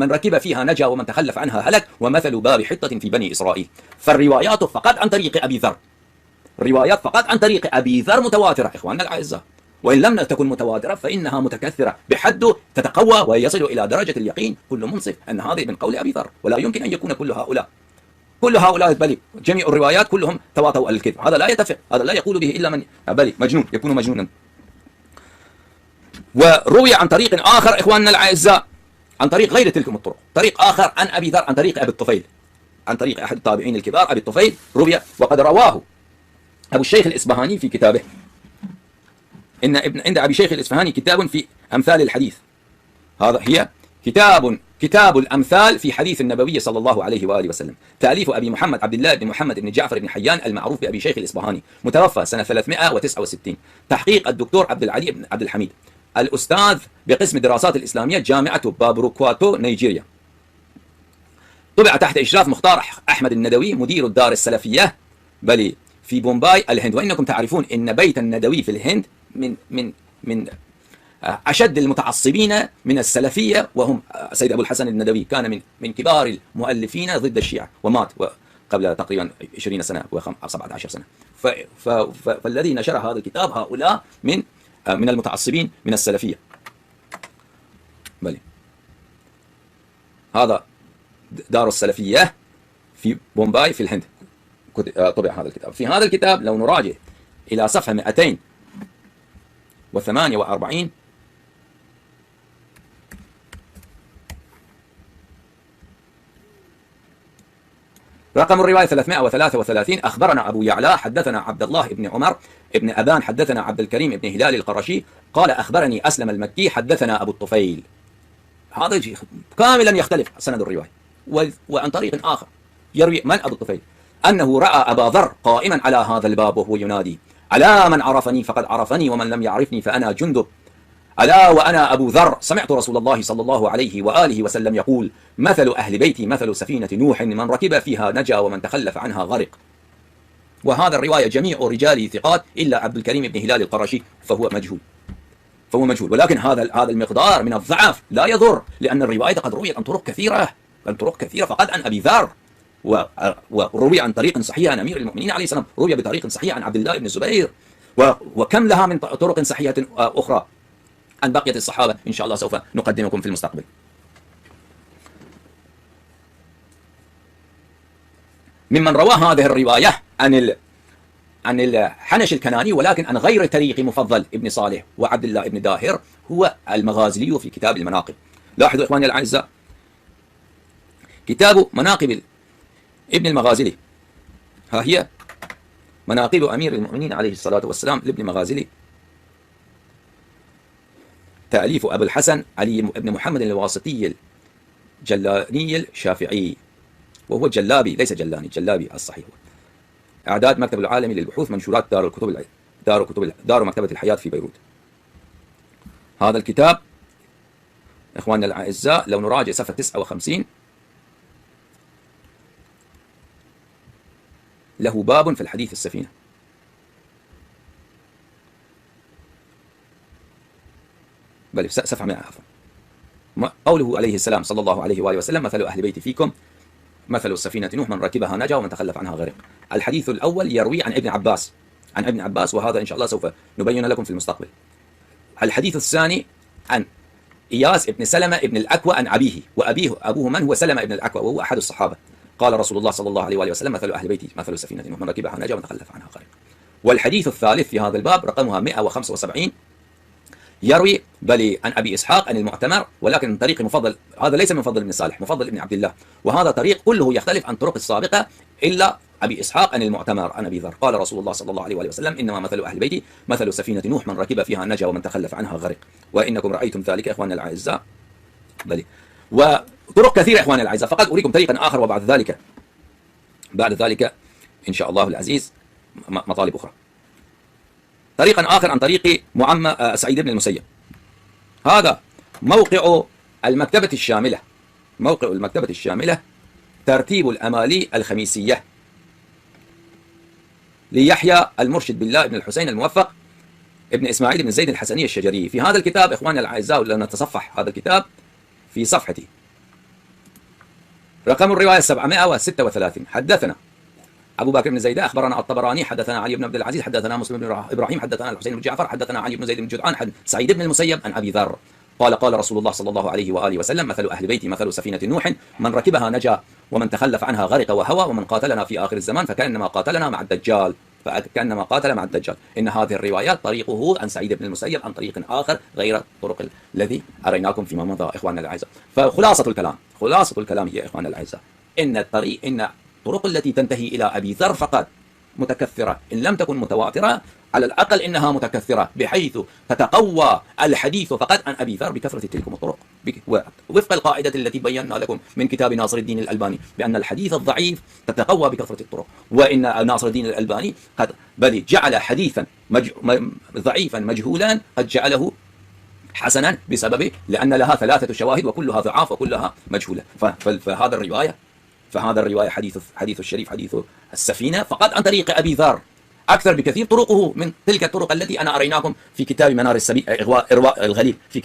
ركب فيها نجا ومن تخلف عنها هلك، ومثل باب حطة في بني إسرائيل. فالروايات فقط عن طريق أبي ذر، الروايات فقط عن طريق أبي ذر متواترة إخواننا الأعزاء، وإن لم تكن متواترة فإنها متكثرة بحد تتقوى ويصل إلى درجة اليقين كل منصف أن هذه من قول أبي ذر، ولا يمكن أن يكون كل هؤلاء بل جميع الروايات كلهم تواطؤوا على الكذب. هذا لا يتفق، هذا لا يقول به إلا من بل مجنون، يكون مجنونا. وروي عن طريق آخر إخواننا الأعزاء عن طريق غير تلكم الطرق، طريق آخر عن أبي ذر عن طريق أبي الطفيل، عن طريق أحد التابعين الكبار أبي الطفيل روي، وقد رواه أبو الشيخ الإصبهاني في كتابه. عند أبي الشيخ الإصبهاني كتاب في أمثال الحديث، هذا هي كتاب الأمثال في حديث النبوي صلى الله عليه وآله وسلم، تأليف أبي محمد عبد الله بن محمد بن جعفر بن حيان المعروف بأبي شيخ الإصبهاني، متوفى سنة 369، تحقيق الدكتور عبد العلي بن عبد الحميد، الأستاذ بقسم الدراسات الإسلامية جامعة بابروكواتو نيجيريا. طبع تحت إشراف مختار أحمد الندوي مدير الدار السلفية بل في بومباي الهند. وإنكم تعرفون أن بيت الندوي في الهند من أشد المتعصبين من السلفية، وهم سيد أبو الحسن الندوي، كان من كبار المؤلفين ضد الشيعة، ومات قبل تقريبا 20 سنة أو 17 سنة. فالذي نشر هذا الكتاب هؤلاء من المتعصبين من السلفية. بلي هذا دار السلفية في بومباي في الهند طبع هذا الكتاب. في هذا الكتاب لو نراجع إلى صفحة 248 رقم الرواية 333. أخبرنا أبو يعلى حدثنا عبد الله بن عمر بن أبان حدثنا عبد الكريم بن هلال القرشي قال أخبرني أسلم المكي حدثنا أبو الطفيل. هذا كاملا يختلف سند الرواية. وعن طريق آخر يروي من أبو الطفيل أنه رأى أبا ذر قائما على هذا الباب وهو ينادي: ألا من عرفني فقد عرفني ومن لم يعرفني فأنا جندب، ألا وأنا أبو ذر سمعت رسول الله صلى الله عليه وآله وسلم يقول: مثل أهل بيتي مثل سفينة نوح، من ركب فيها نجا ومن تخلف عنها غرق. وهذا الرواية جميع رجاله ثقات إلا عبد الكريم بن هلال القرشي فهو مجهول. ولكن هذا المقدار من الضعف لا يضر، لأن الرواية قد رويت عن طرق كثيرة فقط عن أبي ذر، وروي عن طريق صحيح عن أمير المؤمنين عليه السلام، روي بطريق صحيح عن عبد الله بن الزبير، وكم لها من طرق صحيحة أخرى عن بقية الصحابة إن شاء الله سوف نقدمكم في المستقبل. ممن روى هذه الرواية عن الحنش الكناني ولكن عن غير طريق مفضل ابن صالح وعبد الله ابن داهر هو المغازلي في كتاب المناقب. لاحظوا إخواني الأعزاء، كتاب مناقب ابن المغازلي، ها هي مناقب أمير المؤمنين عليه الصلاة والسلام لابن مغازلي، تأليف أبو الحسن علي بن محمد الواسطي الجلاني الشافعي، وهو جلابي ليس جلاني، جلابي الصحيح. إعداد مكتب العالمي للبحوث، منشورات دار مكتبة الحياة في بيروت. هذا الكتاب إخواننا الأعزاء لو نراجع صفحة 59 له باب في الحديث السفينة. بل صفحة 100 عفوا. قوله عليه السلام صلى الله عليه وآله وسلم: مثل أهل بيتي فيكم مثل السفينة نوح، من ركبها نجا ومن تخلف عنها غرق. الحديث الأول يروي عن ابن عباس، وهذا إن شاء الله سوف نبين لكم في المستقبل. الحديث الثاني عن إياس ابن سلمة ابن الأكوى عن أبيه، أبوه من هو؟ سلمة ابن الأكوى، وهو أحد الصحابة. قال رسول الله صلى الله عليه وآله وسلم: مثل أهل بيتي مثل السفينة نوح، من ركبها نجا ومن تخلف عنها غرق. والحديث الثالث في هذا الباب رقمها 175 يروي بل عن أبي إسحاق عن المعتمر، ولكن من طريق مفضل، هذا ليس من مفضل بن صالح، مفضل بن عبد الله، وهذا طريق كله يختلف عن طرق السابقة إلا أبي إسحاق عن المعتمر عن أبي ذر. قال رسول الله صلى الله عليه وآله وسلم: إنما مثل أهل بيتي مثل سفينة نوح، من ركب فيها نجا ومن تخلف عنها غرق. وإنكم رأيتم ذلك إخواننا الأعزاء. بل وطرق كثيرة إخواننا الأعزاء، فقط أريكم طريقا آخر، وبعد ذلك إن شاء الله العزيز مطالب أخرى. طريقا آخر عن طريق سعيد بن المسيب. هذا موقع المكتبة الشاملة، ترتيب الأمالي الخميسية ليحيى المرشد بالله ابن الحسين الموفق ابن إسماعيل بن زيد الحسني الشجري. في هذا الكتاب إخواننا الأعزاء، لن نتصفح هذا الكتاب في صفحتي، رقم الرواية 736. حدثنا أبو بكر بن زيدة أخبرنا الطبراني، حدثنا علي بن عبد العزيز، حدثنا مسلم بن إبراهيم، حدثنا الحسين بن جعفر، حدثنا علي بن زيد بن جدعان، سعيد بن المسيب عن أبي ذر قال رسول الله صلى الله عليه وآله وسلم: مثل أهل بيتي مثل سفينة نوح، من ركبها نجا ومن تخلف عنها غرق وهوى، ومن قاتلنا في آخر الزمان فكأنما قاتلنا مع الدجال. إن هذه الروايات طريقه عن سعيد بن المسيب عن طريق آخر غير الطرق الذي أريناكم فيما مضى إخواننا الأعزاء. فخلاصة الكلام هي إخواننا الأعزاء إن الطرق التي تنتهي إلى أبي ذر فقط متكثرة، إن لم تكن متواترة على الأقل إنها متكثرة، بحيث تتقوى الحديث فقط عن أبي ذر بكثرة تلك الطرق، وفق القاعدة التي بينا لكم من كتاب ناصر الدين الألباني بأن الحديث الضعيف تتقوى بكثرة الطرق. وإن ناصر الدين الألباني قد جعل حديثا ضعيفا مجهولا قد جعله حسنا بسببه، لأن لها 3 شواهد وكلها ضعاف وكلها مجهولة. فهذا الرواية حديث الشريف، حديث السفينة فقط عن طريق أبي ذر أكثر بكثير طرقه من تلك الطرق التي أنا أريناكم في كتاب منار السبيل، إرواء الغليل، في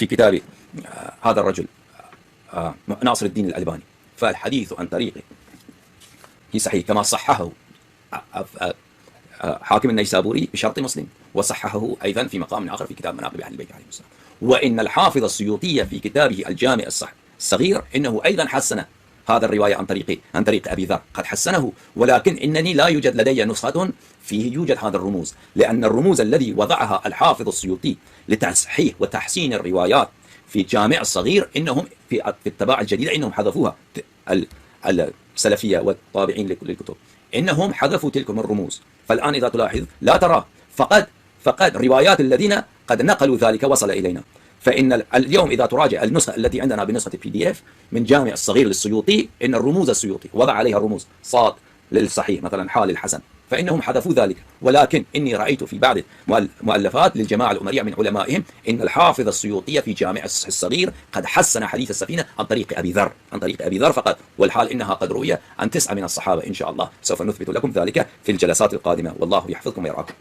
كتاب هذا الرجل ناصر الدين الألباني. فالحديث عن طريقه صحيح كما صححه حاكم النيسابوري بشرط مسلم، وصححه أيضا في مقام آخر في كتاب مناقب أهل البيت عليه السلام. وإن الحافظ السيوطي في كتابه الجامع الصغير إنه أيضا حسن هذا الرواية عن طريق أبي ذر، قد حسنه، ولكن إنني لا يوجد لدي نسخة فيه يوجد هذا الرموز، لأن الرموز الذي وضعها الحافظ السيوطي لتصحيح وتحسين الروايات في الجامع الصغير إنهم في الطباعة الجديدة إنهم حذفوها، السلفية والطابعين للكتب إنهم حذفوا تلك الرموز. فالآن إذا تلاحظ لا ترى فقد روايات الذين قد نقلوا ذلك وصل إلينا. فإن اليوم إذا تراجع النسخة التي عندنا بنسخة PDF من جامع الصغير للسيوطي، إن الرموز السيوطي وضع عليها الرموز صاد للصحيح مثلا، حال الحسن، فإنهم حذفوا ذلك. ولكن إني رأيت في بعض مؤلفات للجماعة الأمرية من علمائهم إن الحافظ السيوطي في جامع الصغير قد حسن حديث السفينة عن طريق أبي ذر فقط، والحال إنها قد روي عن 9 من الصحابة. إن شاء الله سوف نثبت لكم ذلك في الجلسات القادمة، والله يحفظكم ويرعاكم.